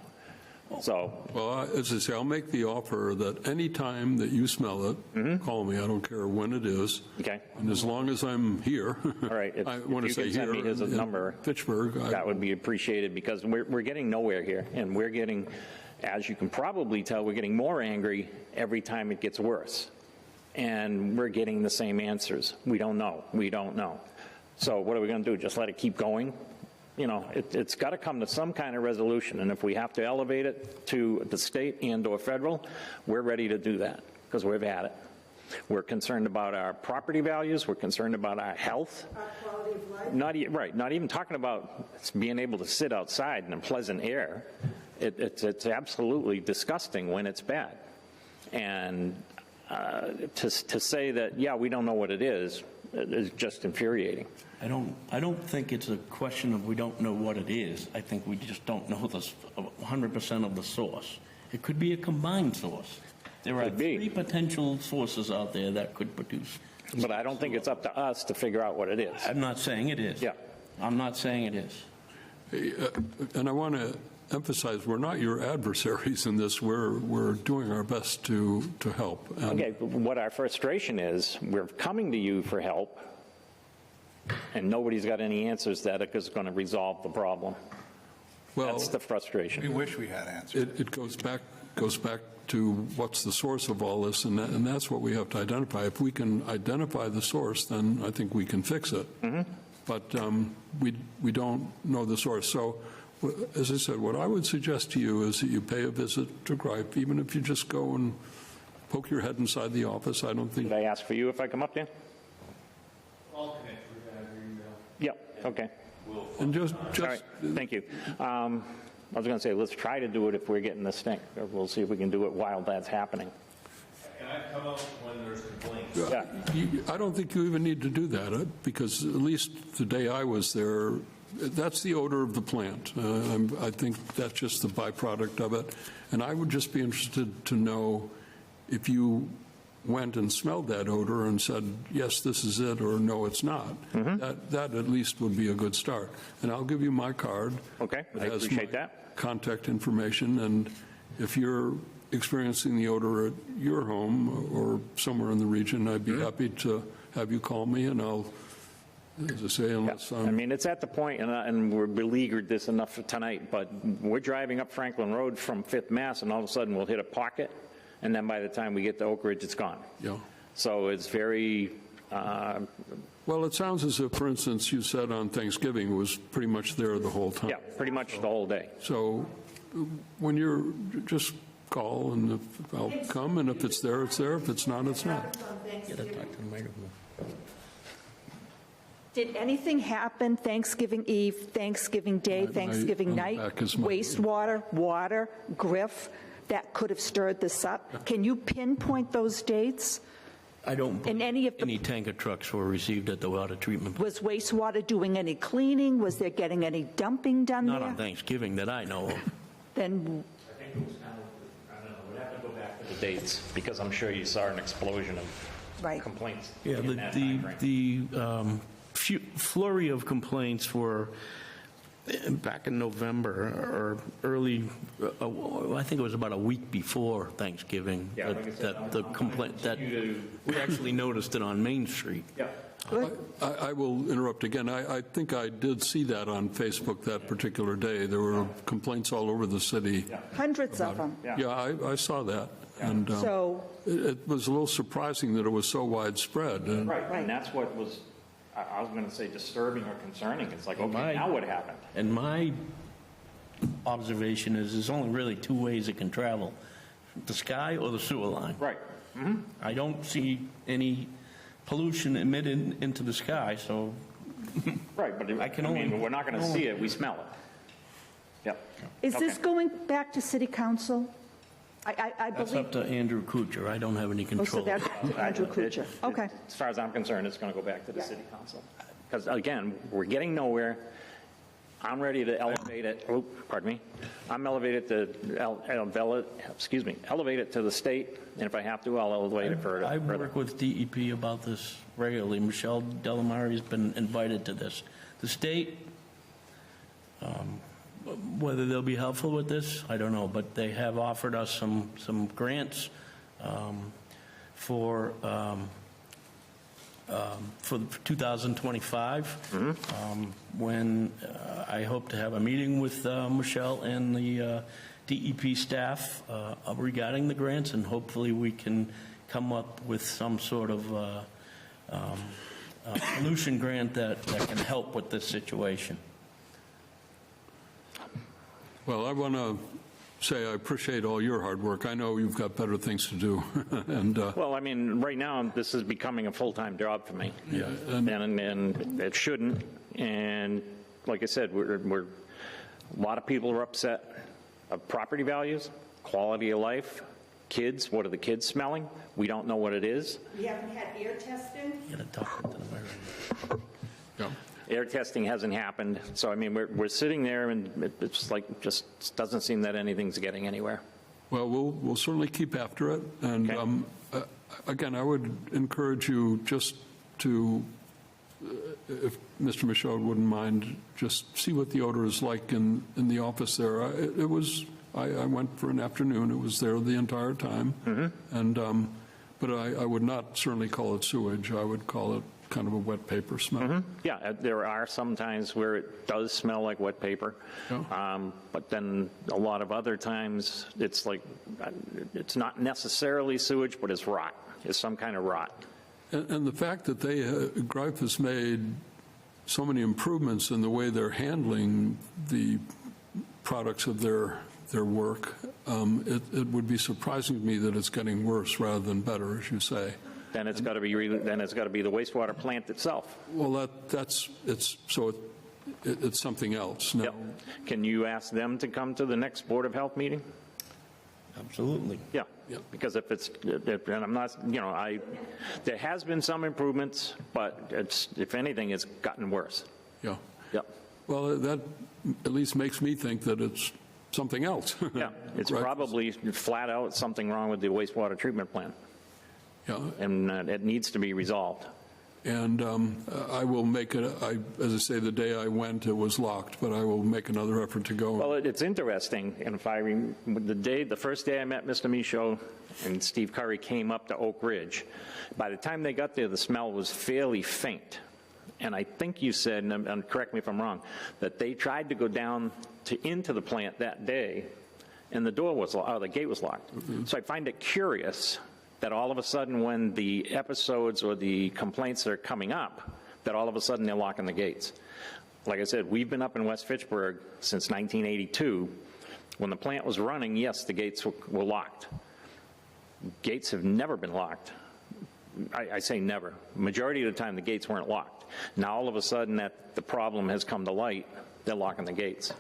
So, Well, as I say, I'll make the offer that any time that you smell it, call me. I don't care when it is. okay, And as long as I'm here, all right. If I want to you say can send here me his in number, Fitchburg, that would be appreciated, because we're getting nowhere here, and we're getting, as you can probably tell, we're getting more angry every time it gets worse. And we're getting the same answers. We don't know. We don't know. So what are we going to do? Just let it keep going? You know, it's got to come to some kind of resolution. And if we have to elevate it to the state and or federal, we're ready to do that, because we've had it. We're concerned about our property values. We're concerned about our health. Our quality of life. Not even talking about being able to sit outside in pleasant air. It's absolutely disgusting when it's bad. And to say that, yeah, we don't know what it is just infuriating. I don't think it's a question of we don't know what it is. I think we just don't know the 100% of the source. It could be a combined source. There are Could be. 3 potential sources out there that could produce. But I don't think it's up to us to figure out what it is. I'm not saying it is. Yeah. I'm not saying it is. and I want to emphasize, we're not your adversaries in this. We're doing our best to help. And Okay, but what our frustration is, we're coming to you for help, and nobody's got any answers that is going to resolve the problem. well, That's the frustration. We wish we had answers. it goes back to what's the source of all this, and that's what we have to identify. If we can identify the source, then I think we can fix it. But we don't know the source. So, as I said, what I would suggest to you is that you pay a visit to Greif, even if you just go and poke your head inside the office. I don't think. Did I ask for you if I come up there? I'll connect with that email. Yep, okay. And just All right, thank you. I was going to say, let's try to do it if we're getting this stink. We'll see if we can do it while that's happening. Can I come out when there's complaints? Yeah. I don't think you even need to do that, because at least the day I was there, that's the odor of the plant. I think that's just the byproduct of it. And I would just be interested to know if you went and smelled that odor and said, yes, this is it, or no, it's not. That at least would be a good start. And I'll give you my card. Okay, It I has appreciate my that. contact information, and if you're experiencing the odor at your home or somewhere in the region, I'd be happy to have you call me, and I'll, as I say, unless I mean, it's at the point, and we're beleaguered this enough for tonight, but we're driving up Franklin Road from 5th Mass, and all of a sudden we'll hit a pocket, and then by the time we get to Oak Ridge, it's gone. Yeah. So it's very, Well, it sounds as if, for instance, you said on Thanksgiving was pretty much there the whole time. yeah, pretty much the whole day. So when you're, just call, and if I'll come, and if it's there, it's there. If it's not, it's not. Get a talk to the microphone. Did anything happen Thanksgiving Eve, Thanksgiving Day, Thanksgiving on the night? back is my- Wastewater, water, Greif, that could have stirred this up? Can you pinpoint those dates? I don't And any of the- any tanker trucks were received at the water treatment plant. Was wastewater doing any cleaning? Was there getting any dumping done Not there? on Thanksgiving that I know of. Then, I think it was kind of, I don't know, we'd have to go back to the dates, because I'm sure you saw an explosion of Right. complaints. Yeah, in that timeframe. the flurry of complaints were back in November or early, I think it was about a week before Thanksgiving, Yeah, like I said, that the I'm complaint, gonna that continue to- we actually noticed it on Main Street. Yeah. I will interrupt again. I think I did see that on Facebook that particular day. There were complaints all over the city. hundreds of them. Yeah, I saw that. And So, it was a little surprising that it was so widespread. And Right, Right. and that's what was, I was going to say disturbing or concerning. It's like, okay, My- now what happened? And my observation is there's only really 2 ways it can travel, the sky or the sewer line. Right. I don't see any pollution emitted into the sky, so Right, but I can only- we're not going to see it, we smell it. Yep. is this Okay. going back to city council? I that's believe. up to Andrew Kuchar. I don't have any Oh, so control. that's Andrew Kuchar. It- Okay. As far as I'm concerned, it's going to go back to the city council. Because again, we're getting nowhere. I'm ready to elevate it, oh, pardon me. I'm elevate it to, elevate it to the state, and if I have to, I'll elevate it further. I work with DEP about this regularly. Michelle Delamare has been invited to this. The state, whether they'll be helpful with this, I don't know, but they have offered us some grants for 2025, when I hope to have a meeting with Michelle and the DEP staff regarding the grants, and hopefully we can come up with some sort of solution grant that can help with this situation. Well, I want to say I appreciate all your hard work. I know you've got better things to do. And Well, I mean, right now, this is becoming a full-time job for me. Yeah, And it shouldn't. And like I said, we're a lot of people are upset of property values, quality of life, kids. What are the kids smelling? We don't know what it is. We haven't had air testing. You gotta talk into the microphone. yeah. Air testing hasn't happened. So, I mean, we're sitting there, and it's like just doesn't seem that anything's getting anywhere. Well, we'll certainly keep after it. And Okay. again, I would encourage you just to, if Mr. Michaud wouldn't mind, just see what the odor is like in the office there. I went for an afternoon. It was there the entire time. And but I would not certainly call it sewage. I would call it kind of a wet paper smell. Yeah, there are some times where it does smell like wet paper, Yeah. but then a lot of other times it's like, it's not necessarily sewage, but it's rot. It's some kind of rot. And the fact that Greif has made so many improvements in the way they're handling the products of their work, it would be surprising to me that it's getting worse rather than better, as you say. Then it's got to be the wastewater plant itself. Well, it's something else. Now, Yep. Can you ask them to come to the next Board of Health meeting? Absolutely. Yeah. Yep. Because and I'm not, there has been some improvements, but if anything, it's gotten worse. Yeah. Yep. Well, that at least makes me think that it's something else. Yeah. It's Right. probably flat out something wrong with the wastewater treatment plant, Yeah. and it needs to be resolved. And I will make it, as I say, the day I went, it was locked, but I will make another effort to go. Well, it's interesting, and the first day I met Mr. Michaud and Steve Curry came up to Oak Ridge, by the time they got there, the smell was fairly faint. And I think you said, and correct me if I'm wrong, that they tried to go down into the plant that day, and the gate was locked. So I find it curious that all of a sudden when the episodes or the complaints are coming up, that all of a sudden they're locking the gates. Like I said, we've been up in West Fitchburg since 1982. When the plant was running, yes, the gates were locked. Gates have never been locked. I say never. Majority of the time, the gates weren't locked. Now, all of a sudden, that the problem has come to light, they're locking the gates.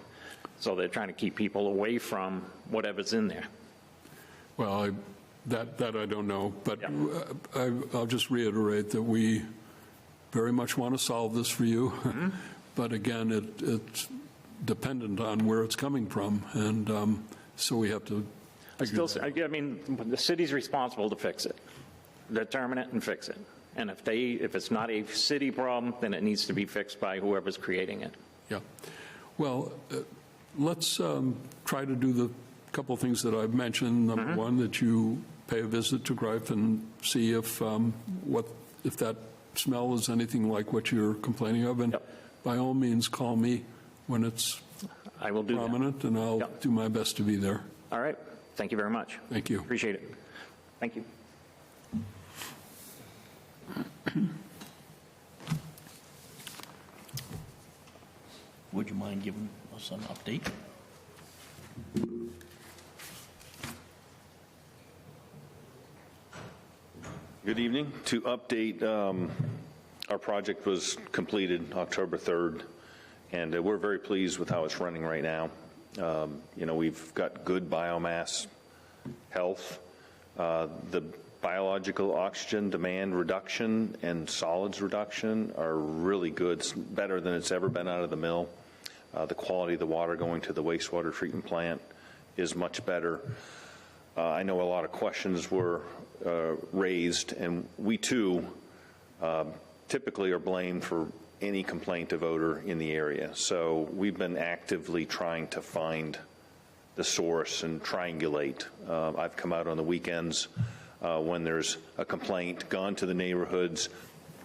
So they're trying to keep people away from whatever's in there. Well, that I don't know, but Yeah. I'll just reiterate that we very much want to solve this for you. But again, it's dependent on where it's coming from, and so we have to. I mean, the city's responsible to fix it. Determine it and fix it. And if it's not a city problem, then it needs to be fixed by whoever's creating it. Yeah. Well, let's try to do the couple things that I've mentioned. Number one, that you pay a visit to Greif and see if that smell is anything like what you're complaining of. And by all means, call me when it's I will do that. prominent, and I'll do my best to be there. All right. Thank you very much. Thank you. Appreciate it. Thank you. Would you mind giving us an update? Good evening. To update, our project was completed October 3rd, and we're very pleased with how it's running right now. We've got good biomass health. The biological oxygen demand reduction and solids reduction are really good, it's better than it's ever been out of the mill. The quality of the water going to the wastewater treatment plant is much better. I know a lot of questions were raised, and we too typically are blamed for any complaint of odor in the area. So we've been actively trying to find the source and triangulate. I've come out on the weekends when there's a complaint, gone to the neighborhoods,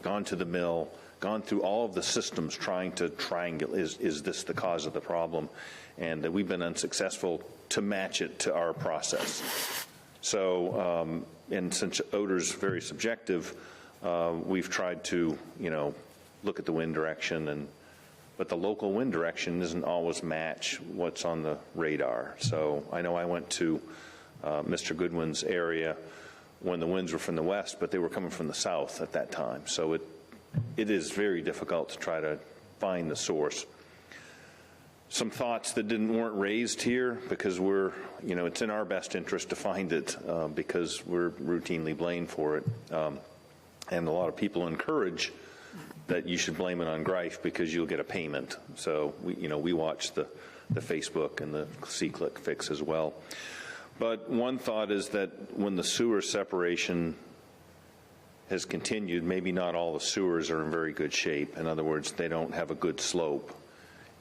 gone to the mill, gone through all of the systems trying to triangulate, is this the cause of the problem? And we've been unsuccessful to match it to our process. So, and since odor is very subjective, we've tried to, look at the wind direction, but the local wind direction doesn't always match what's on the radar. So I know I went to Mr. Goodwin's area when the winds were from the west, but they were coming from the south at that time. So it is very difficult to try to find the source. Some thoughts that weren't raised here, because it's in our best interest to find it because we're routinely blamed for it. And a lot of people encourage that you should blame it on Greif because you'll get a payment. So we watch the Facebook and the C-Click fix as well. But one thought is that when the sewer separation has continued, maybe not all the sewers are in very good shape. In other words, they don't have a good slope.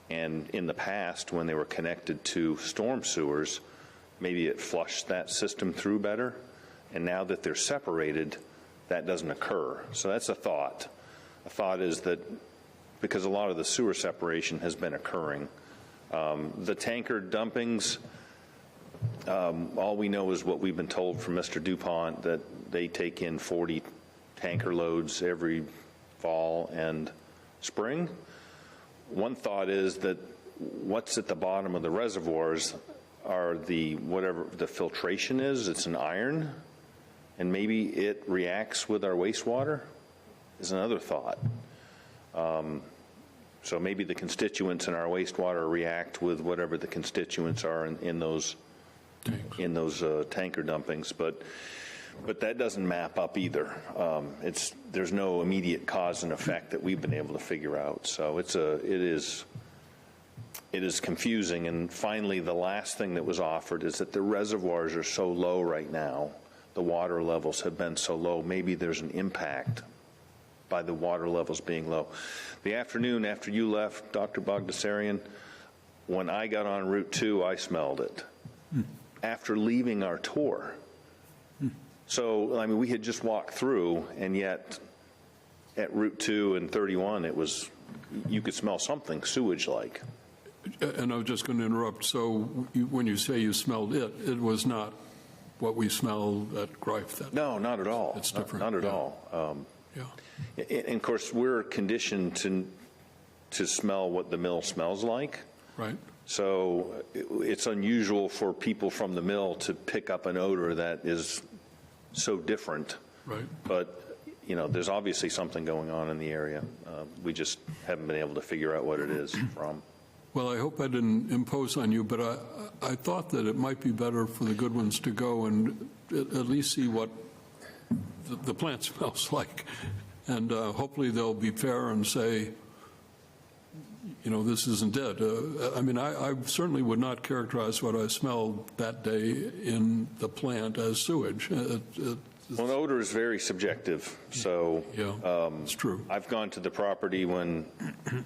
And in the past, when they were connected to storm sewers, maybe it flushed that system through better. And now that they're separated, that doesn't occur. So that's a thought. A thought is that because a lot of the sewer separation has been occurring, the tanker dumpings, all we know is what we've been told from Mr. DuPont, that they take in 40 tanker loads every fall and spring. One thought is that what's at the bottom of the reservoirs are whatever the filtration is, it's an iron, and maybe it reacts with our wastewater, is another thought. So maybe the constituents in our wastewater react with whatever the constituents are in those tanker dumpings, but that doesn't map up either. There's no immediate cause and effect that we've been able to figure out. So it is confusing. And finally, the last thing that was offered is that the reservoirs are so low right now, the water levels have been so low, maybe there's an impact by the water levels being low. The afternoon after you left, Dr. Bogdasarian, when I got on Route 2, I smelled it. After leaving our tour. So, I mean, we had just walked through, and yet at Route 2 and 31, you could smell something sewage-like. And I was just going to interrupt. So when you say you smelled it, it was not what we smelled at Greif then? No, not at all. It's different. Not at all. And of course, we're conditioned to smell what the mill smells like. Right. So it's unusual for people from the mill to pick up an odor that is so different. Right. But, there's obviously something going on in the area. We just haven't been able to figure out what it is from. Well, I hope I didn't impose on you, but I thought that it might be better for the Goodwins to go and at least see what the plant smells like. And hopefully they'll be fair and say, this isn't it. I mean, I certainly would not characterize what I smelled that day in the plant as sewage. Well, odor is very subjective, so it's true. I've gone to the property when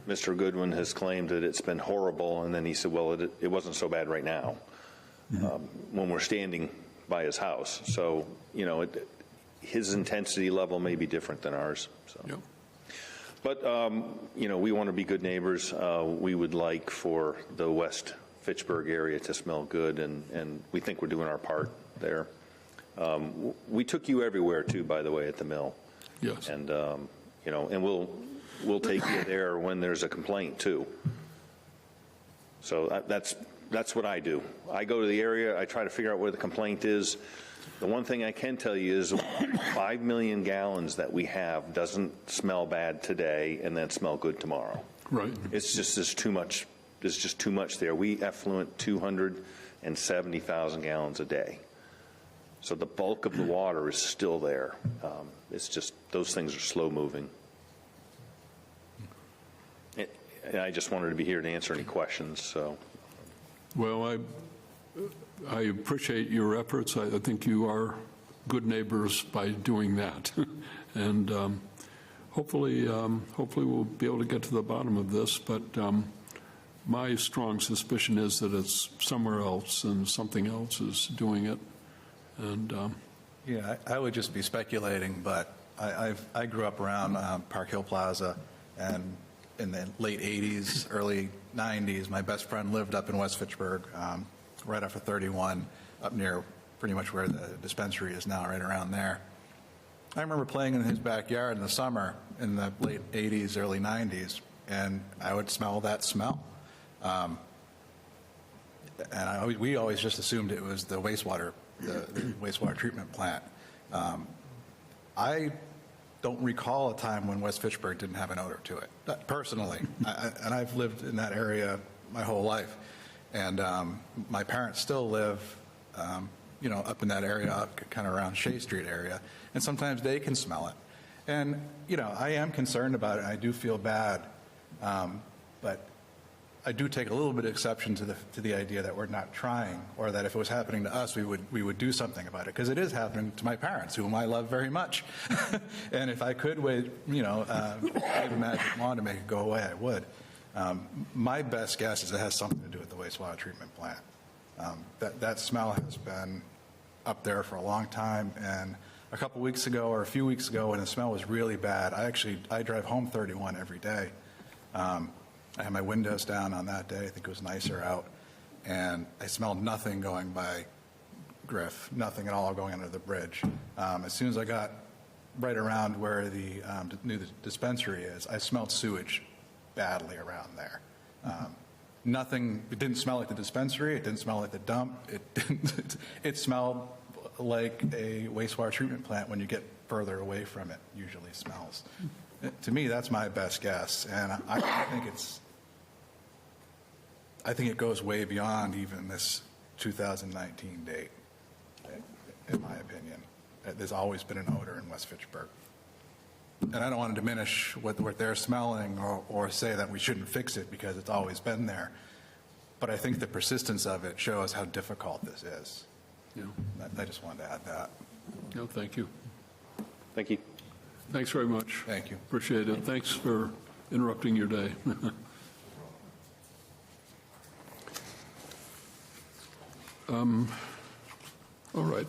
Mr. Goodwin has claimed that it's been horrible, and then he said, well, it wasn't so bad right now, when we're standing by his house. So, his intensity level may be different than ours. So. Yeah. But, we want to be good neighbors. We would like for the West Fitchburg area to smell good, and we think we're doing our part there. We took you everywhere, too, by the way, at the mill. Yes. And, and we'll take you there when there's a complaint, too. So that's what I do. I go to the area. I try to figure out where the complaint is. The one thing I can tell you is 5 million gallons that we have doesn't smell bad today and then smell good tomorrow. Right. It's just there's too much. There's just too much there. We effluent 270,000 gallons a day. So the bulk of the water is still there. It's just, those things are slow moving. And I just wanted to be here to answer any questions, so. Well, I appreciate your efforts. I think you are good neighbors by doing that. And hopefully we'll be able to get to the bottom of this, but my strong suspicion is that it's somewhere else and something else is doing it. And Yeah, I would just be speculating, but I grew up around Park Hill Plaza, and in the late 80s, early 90s, my best friend lived up in West Fitchburg, right off of 31, up near pretty much where the dispensary is now, right around there. I remember playing in his backyard in the summer in the late 80s, early 90s, and I would smell that smell. And we always just assumed it was the wastewater treatment plant. I don't recall a time when West Fitchburg didn't have an odor to it, personally. And I've lived in that area my whole life. And my parents still live, up in that area, kind of around Shea Street area. And sometimes they can smell it. And, I am concerned about it. I do feel bad. But I do take a little bit of exception to the idea that we're not trying, or that if it was happening to us, we would do something about it, because it is happening to my parents, whom I love very much. And if I could wave a magic wand to make it go away, I would. My best guess is it has something to do with the wastewater treatment plant. That smell has been up there for a long time, and a couple weeks ago or a few weeks ago, when the smell was really bad, I drive home 31 every day. I had my windows down on that day. I think it was nicer out. And I smelled nothing going by Greif, nothing at all going under the bridge. As soon as I got right around where the new dispensary is, I smelled sewage badly around there. Nothing, it didn't smell like the dispensary. It didn't smell like the dump. It smelled like a wastewater treatment plant when you get further away from it usually smells. To me, that's my best guess. And I think it goes way beyond even this 2019 date, in my opinion. There's always been an odor in West Fitchburg. And I don't want to diminish what they're smelling or say that we shouldn't fix it because it's always been there. But I think the persistence of it shows how difficult this is. Yeah. I just wanted to add that. No, thank you. Thank you. Thanks very much. Thank you. Appreciate it. Thanks for interrupting your day. All right.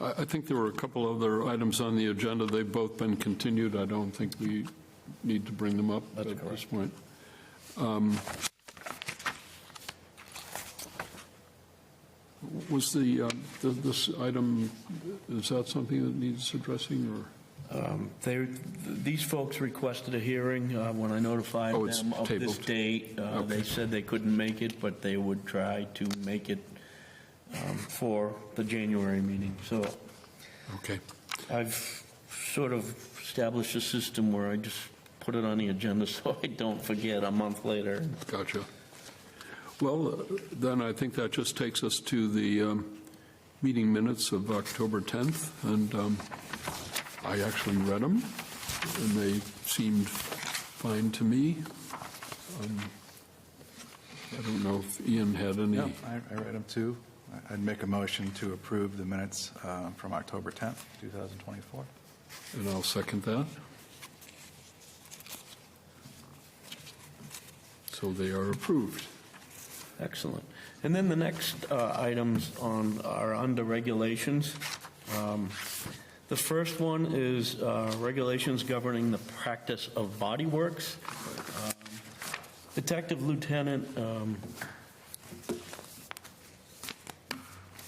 I think there were a couple other items on the agenda. They've both been continued. I don't think we need to bring them up at this point. Was this item, is that something that needs addressing, or? These folks requested a hearing when I notified Oh, it's them of this tabled. date. Okay. They said they couldn't make it, but they would try to make it for the January meeting. So Okay. I've sort of established a system where I just put it on the agenda so I don't forget a month later. Gotcha. Well, then I think that just takes us to the meeting minutes of October 10th, and I actually read them, and they seemed fine to me. I don't know if Ian had any. Yeah, I read them too. I'd make a motion to approve the minutes from October 10th, 2024. And I'll second that. So they are approved. Excellent. And then the next items are under regulations. The first one is regulations governing the practice of Bodyworks. Detective Lieutenant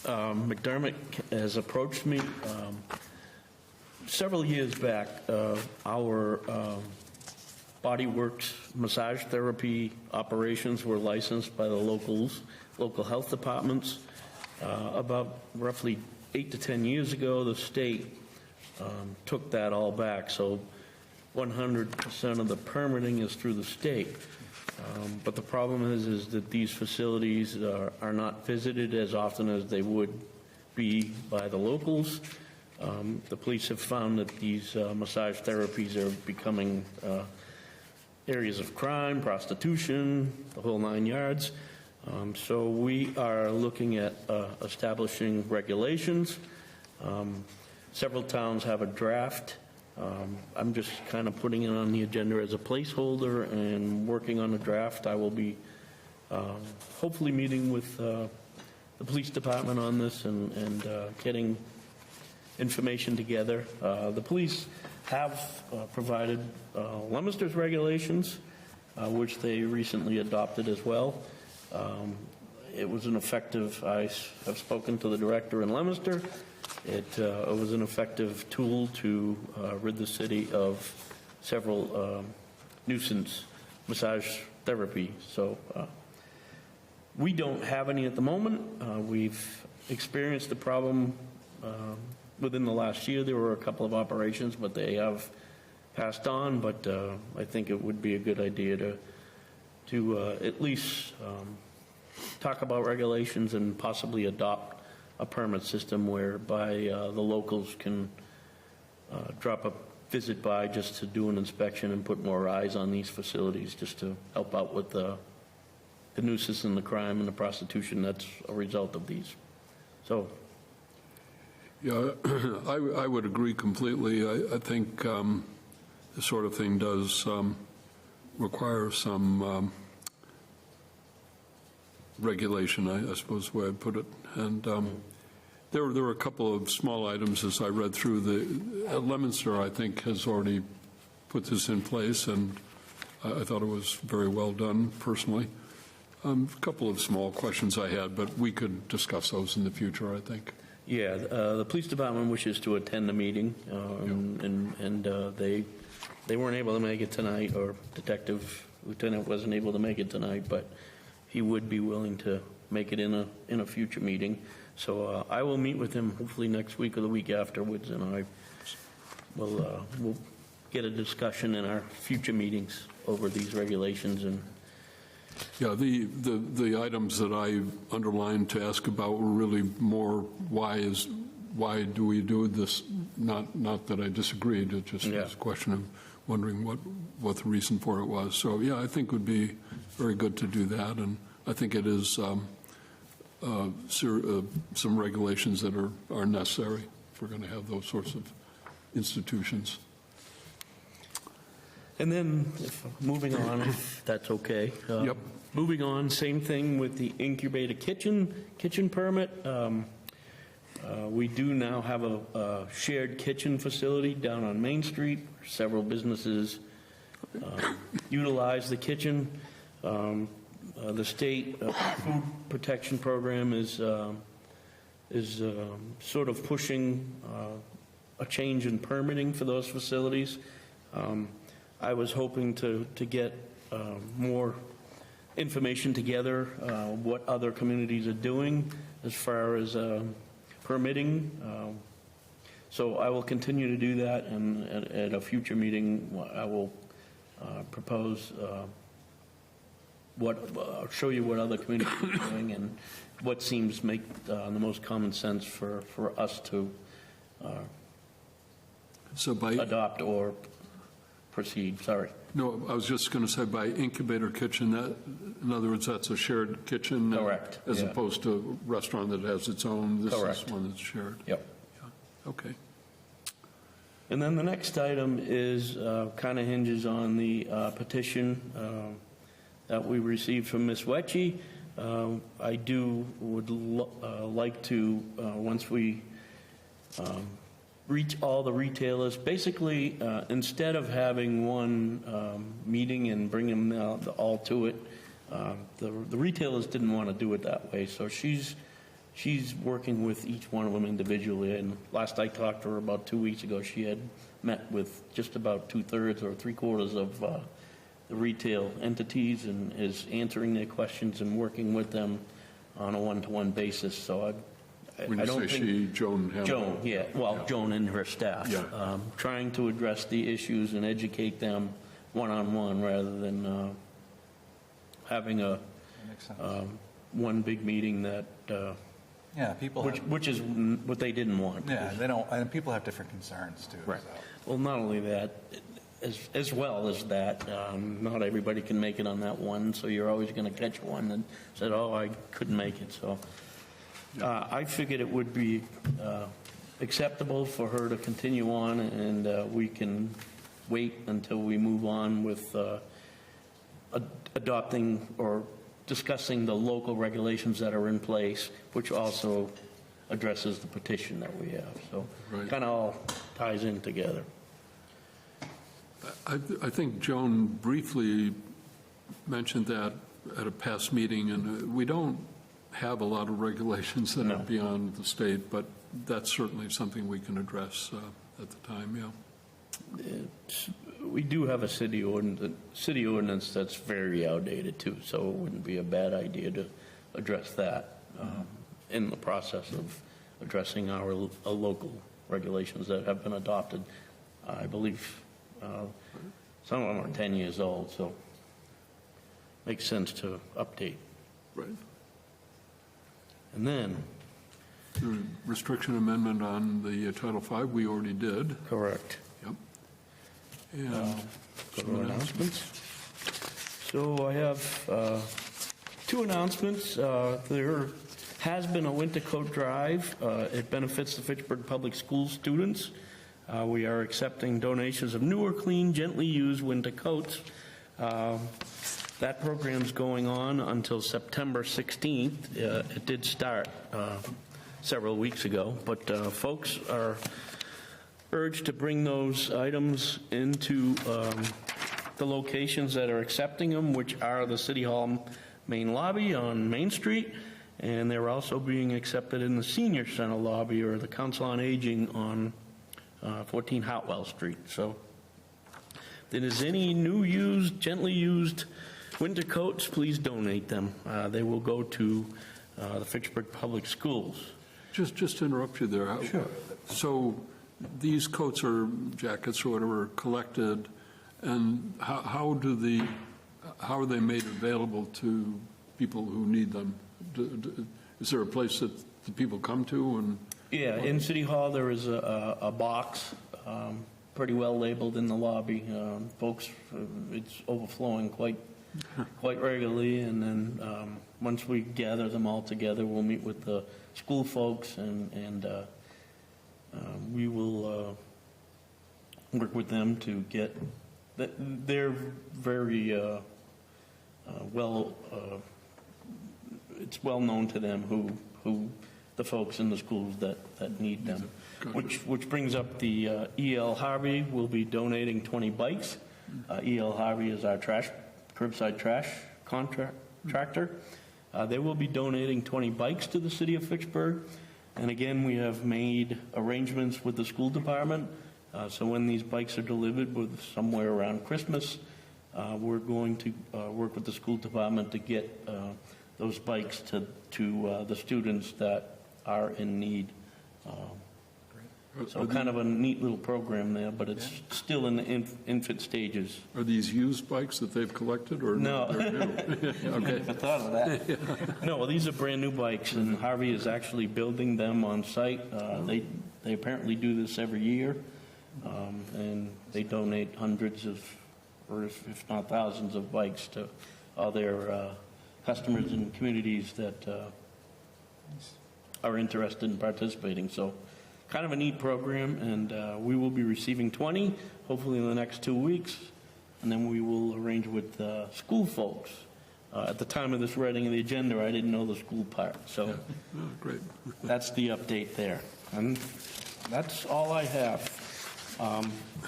McDermott has approached me several years back. Our Bodyworks massage therapy operations were licensed by the local health departments. About roughly 8 to 10 years ago, the state took that all back. So 100% of the permitting is through the state. But the problem is that these facilities are not visited as often as they would be by the locals. The police have found that these massage therapies are becoming areas of crime, prostitution, the whole 9 yards. So we are looking at establishing regulations. Several towns have a draft. I'm just kind of putting it on the agenda as a placeholder and working on a draft. I will be hopefully meeting with the police department on this and getting information together. The police have provided Leominster's regulations, which they recently adopted as well. It was an effective, I have spoken to the director in Leominster. It was an effective tool to rid the city of several nuisance massage therapy. So we don't have any at the moment. We've experienced the problem within the last year. There were a couple of operations, but they have passed on. But I think it would be a good idea to at least talk about regulations and possibly adopt a permit system whereby the locals can drop a visit by just to do an inspection and put more eyes on these facilities, just to help out with the nuisance and the crime and the prostitution that's a result of these. So. Yeah, I would agree completely. I think this sort of thing does require some regulation, I suppose the way I'd put it. And there were a couple of small items as I read through. Leominster, I think, has already put this in place, and I thought it was very well done, personally. A couple of small questions I had, but we could discuss those in the future, I think. Yeah, the police department wishes to attend the meeting, and they weren't able to make it tonight, or Detective Lieutenant wasn't able to make it tonight, but he would be willing to make it in a future meeting. So I will meet with him hopefully next week or the week afterwards, and I will we'll get a discussion in our future meetings over these regulations. And yeah, the items that I underlined to ask about were really more why do we do this? Not that I disagreed. It just was a question of wondering what the reason for it was. So yeah, I think it would be very good to do that, and I think it is some regulations that are necessary if we're going to have those sorts of institutions. And then, moving on, if that's okay. Yep. Moving on, same thing with the Incubator kitchen permit. We do now have a shared kitchen facility down on Main Street. Several businesses utilize the kitchen. The state food protection program is sort of pushing a change in permitting for those facilities. I was hoping to get more information together, what other communities are doing as far as permitting. So I will continue to do that, and at a future meeting, I will propose show you what other communities are doing and what seems to make the most common sense for us to adopt or proceed. Sorry. No, I was just going to say by Incubator kitchen, in other words, that's a shared kitchen? Correct. As opposed to a restaurant that has its own. This Correct. is one that's shared. Yep. Yeah. Okay. And then the next item is kind of hinges on the petition that we received from Ms. Wetchy. I would like to, once we reach all the retailers, basically, instead of having one meeting and bring them all to it, the retailers didn't want to do it that way. So she's working with each one of them individually. And last I talked to her about 2 weeks ago, she had met with just about 2/3 or 3/4 of the retail entities and is answering their questions and working with them on a one-to-one basis. So When you say she, Joan Hamilton? Joan, yeah. Well, Yeah. Joan and her staff. Yeah. Trying to address the issues and educate them one-on-one rather than having one big meeting that Yeah, people have, which is what they didn't want. yeah, they don't, and people have different concerns too. Right. So. Well, not only that, as well as that, not everybody can make it on that one, so you're always going to catch one that said, oh, I couldn't make it. So I figured it would be acceptable for her to continue on, and we can wait until we move on with adopting or discussing the local regulations that are in place, which also addresses the petition that we have. So Right. kind of all ties in together. I think Joan briefly mentioned that at a past meeting, and we don't have a lot of regulations that are No. beyond the state, but that's certainly something we can address at the time, yeah. We do have a city ordinance that's very outdated too, so it wouldn't be a bad idea to address that in the process of addressing our local regulations that have been adopted. I believe some of them are 10 years old, so makes sense to update. Right. And then, The restriction amendment on the Title V, we already did. correct. Yep. And Go to announcements. So I have two announcements. There has been a winter coat drive. It benefits the Fitchburg Public Schools students. We are accepting donations of newer, clean, gently used winter coats. That program's going on until September 16th. It did start several weeks ago, but folks are urged to bring those items into the locations that are accepting them, which are the City Hall main lobby on Main Street, and they're also being accepted in the Senior Center lobby or the Council on Aging on 14 Hartwell Street. So if there's any new used, gently used winter coats, please donate them. They will go to the Fitchburg Public Schools. just to interrupt you there. Sure. So these coats or jackets or whatever are collected, and how are they made available to people who need them? Is there a place that the people come to? And Yeah, in City Hall, there is a box, pretty well labeled in the lobby. Folks, it's overflowing quite regularly, and then once we gather them all together, we'll meet with the school folks, and we will work with them to get, they're very it's well known to them who the folks in the schools that need them. Which brings up the E.L. Harvey will be donating 20 bikes. E.L. Harvey is our curbside trash contractor. They will be donating 20 bikes to the city of Fitchburg. And again, we have made arrangements with the school department. So when these bikes are delivered with somewhere around Christmas, we're going to work with the school department to get those bikes to the students that are in need. So kind of a neat little program there, but it's still in the infant stages. are these used bikes that they've collected, or No. they're new? Okay. I thought of that. No, these are brand-new bikes, and Harvey is actually building them on site. They apparently do this every year, and they donate hundreds of, or if not thousands of bikes to all their customers and communities that are interested in participating. So kind of a neat program, and we will be receiving 20, hopefully in the next 2 weeks, and then we will arrange with school folks. At the time of this writing of the agenda, I didn't know the school part, so Oh, great. that's the update there. And that's all I have.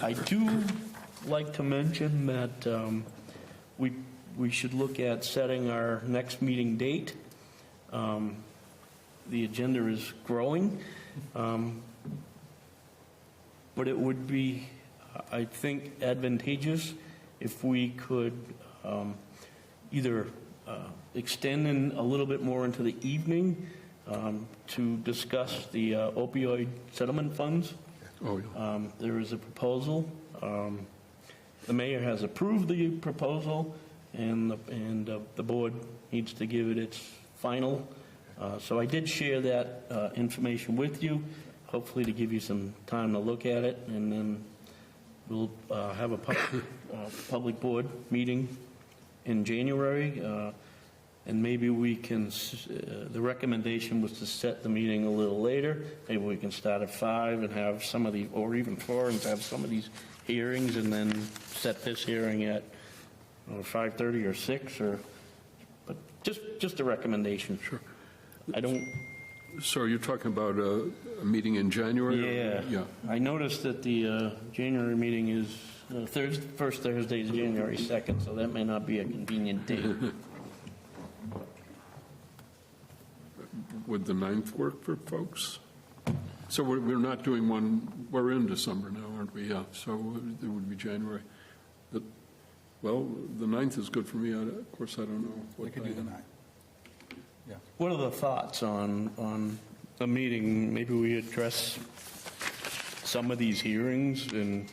I do like to mention that we should look at setting our next meeting date. The agenda is growing. But it would be, I think, advantageous if we could either extend in a little bit more into the evening to discuss the opioid settlement funds. Oh, yeah. There is a proposal. The mayor has approved the proposal, and the board needs to give it its final So I did share that information with you, hopefully to give you some time to look at it, and then we'll have a public board meeting in January, and maybe we can, the recommendation was to set the meeting a little later. Maybe we can start at 5 and have some of the, or even 4, and have some of these hearings, and then set this hearing at 5:30 or 6, or, but just a recommendation. Sure. I don't, So you're talking about a meeting in January? or- yeah. I noticed that the January meeting is, first Thursday is January 2nd, so that may not be a convenient date. Would the 9th work for folks? So we're not doing one, we're in December now, aren't we? Yeah, so it would be January. Well, the 9th is good for me. Of course, I don't know. We what could do the time. 9th. Yeah. What are the thoughts on a meeting? Maybe we address some of these hearings, and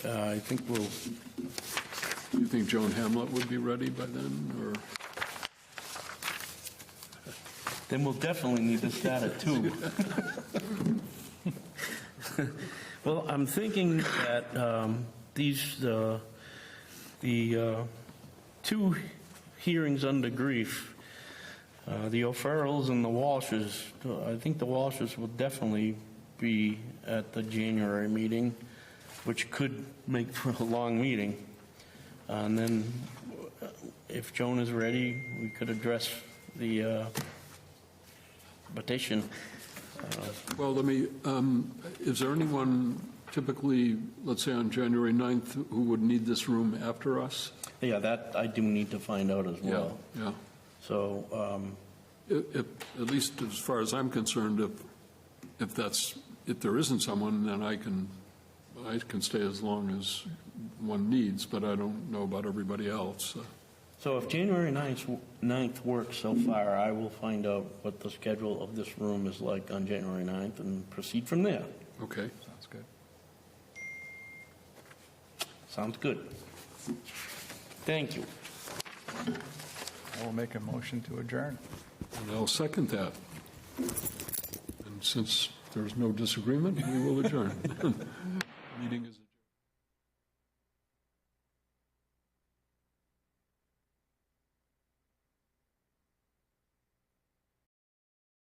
I think we'll, Do you think Joan Hamlet would be ready by then, or? then we'll definitely need to start at 2. Well, I'm thinking that the 2 hearings under Greif, the O'Farrells and the Walshes, I think the Walshes will definitely be at the January meeting, which could make for a long meeting. And then if Joan is ready, we could address the petition. Well, let me, is there anyone typically, let's say on January 9th, who would need this room after us? Yeah, that I do need to find out as well. Yeah. So, At least as far as I'm concerned, if there isn't someone, then I can stay as long as one needs, but I don't know about everybody else. so if January 9th works so far, I will find out what the schedule of this room is like on January 9th and proceed from there. Okay. Sounds good. Sounds good. Thank you. I will make a motion to adjourn. And I'll second that. And since there's no disagreement, we will adjourn. Meeting is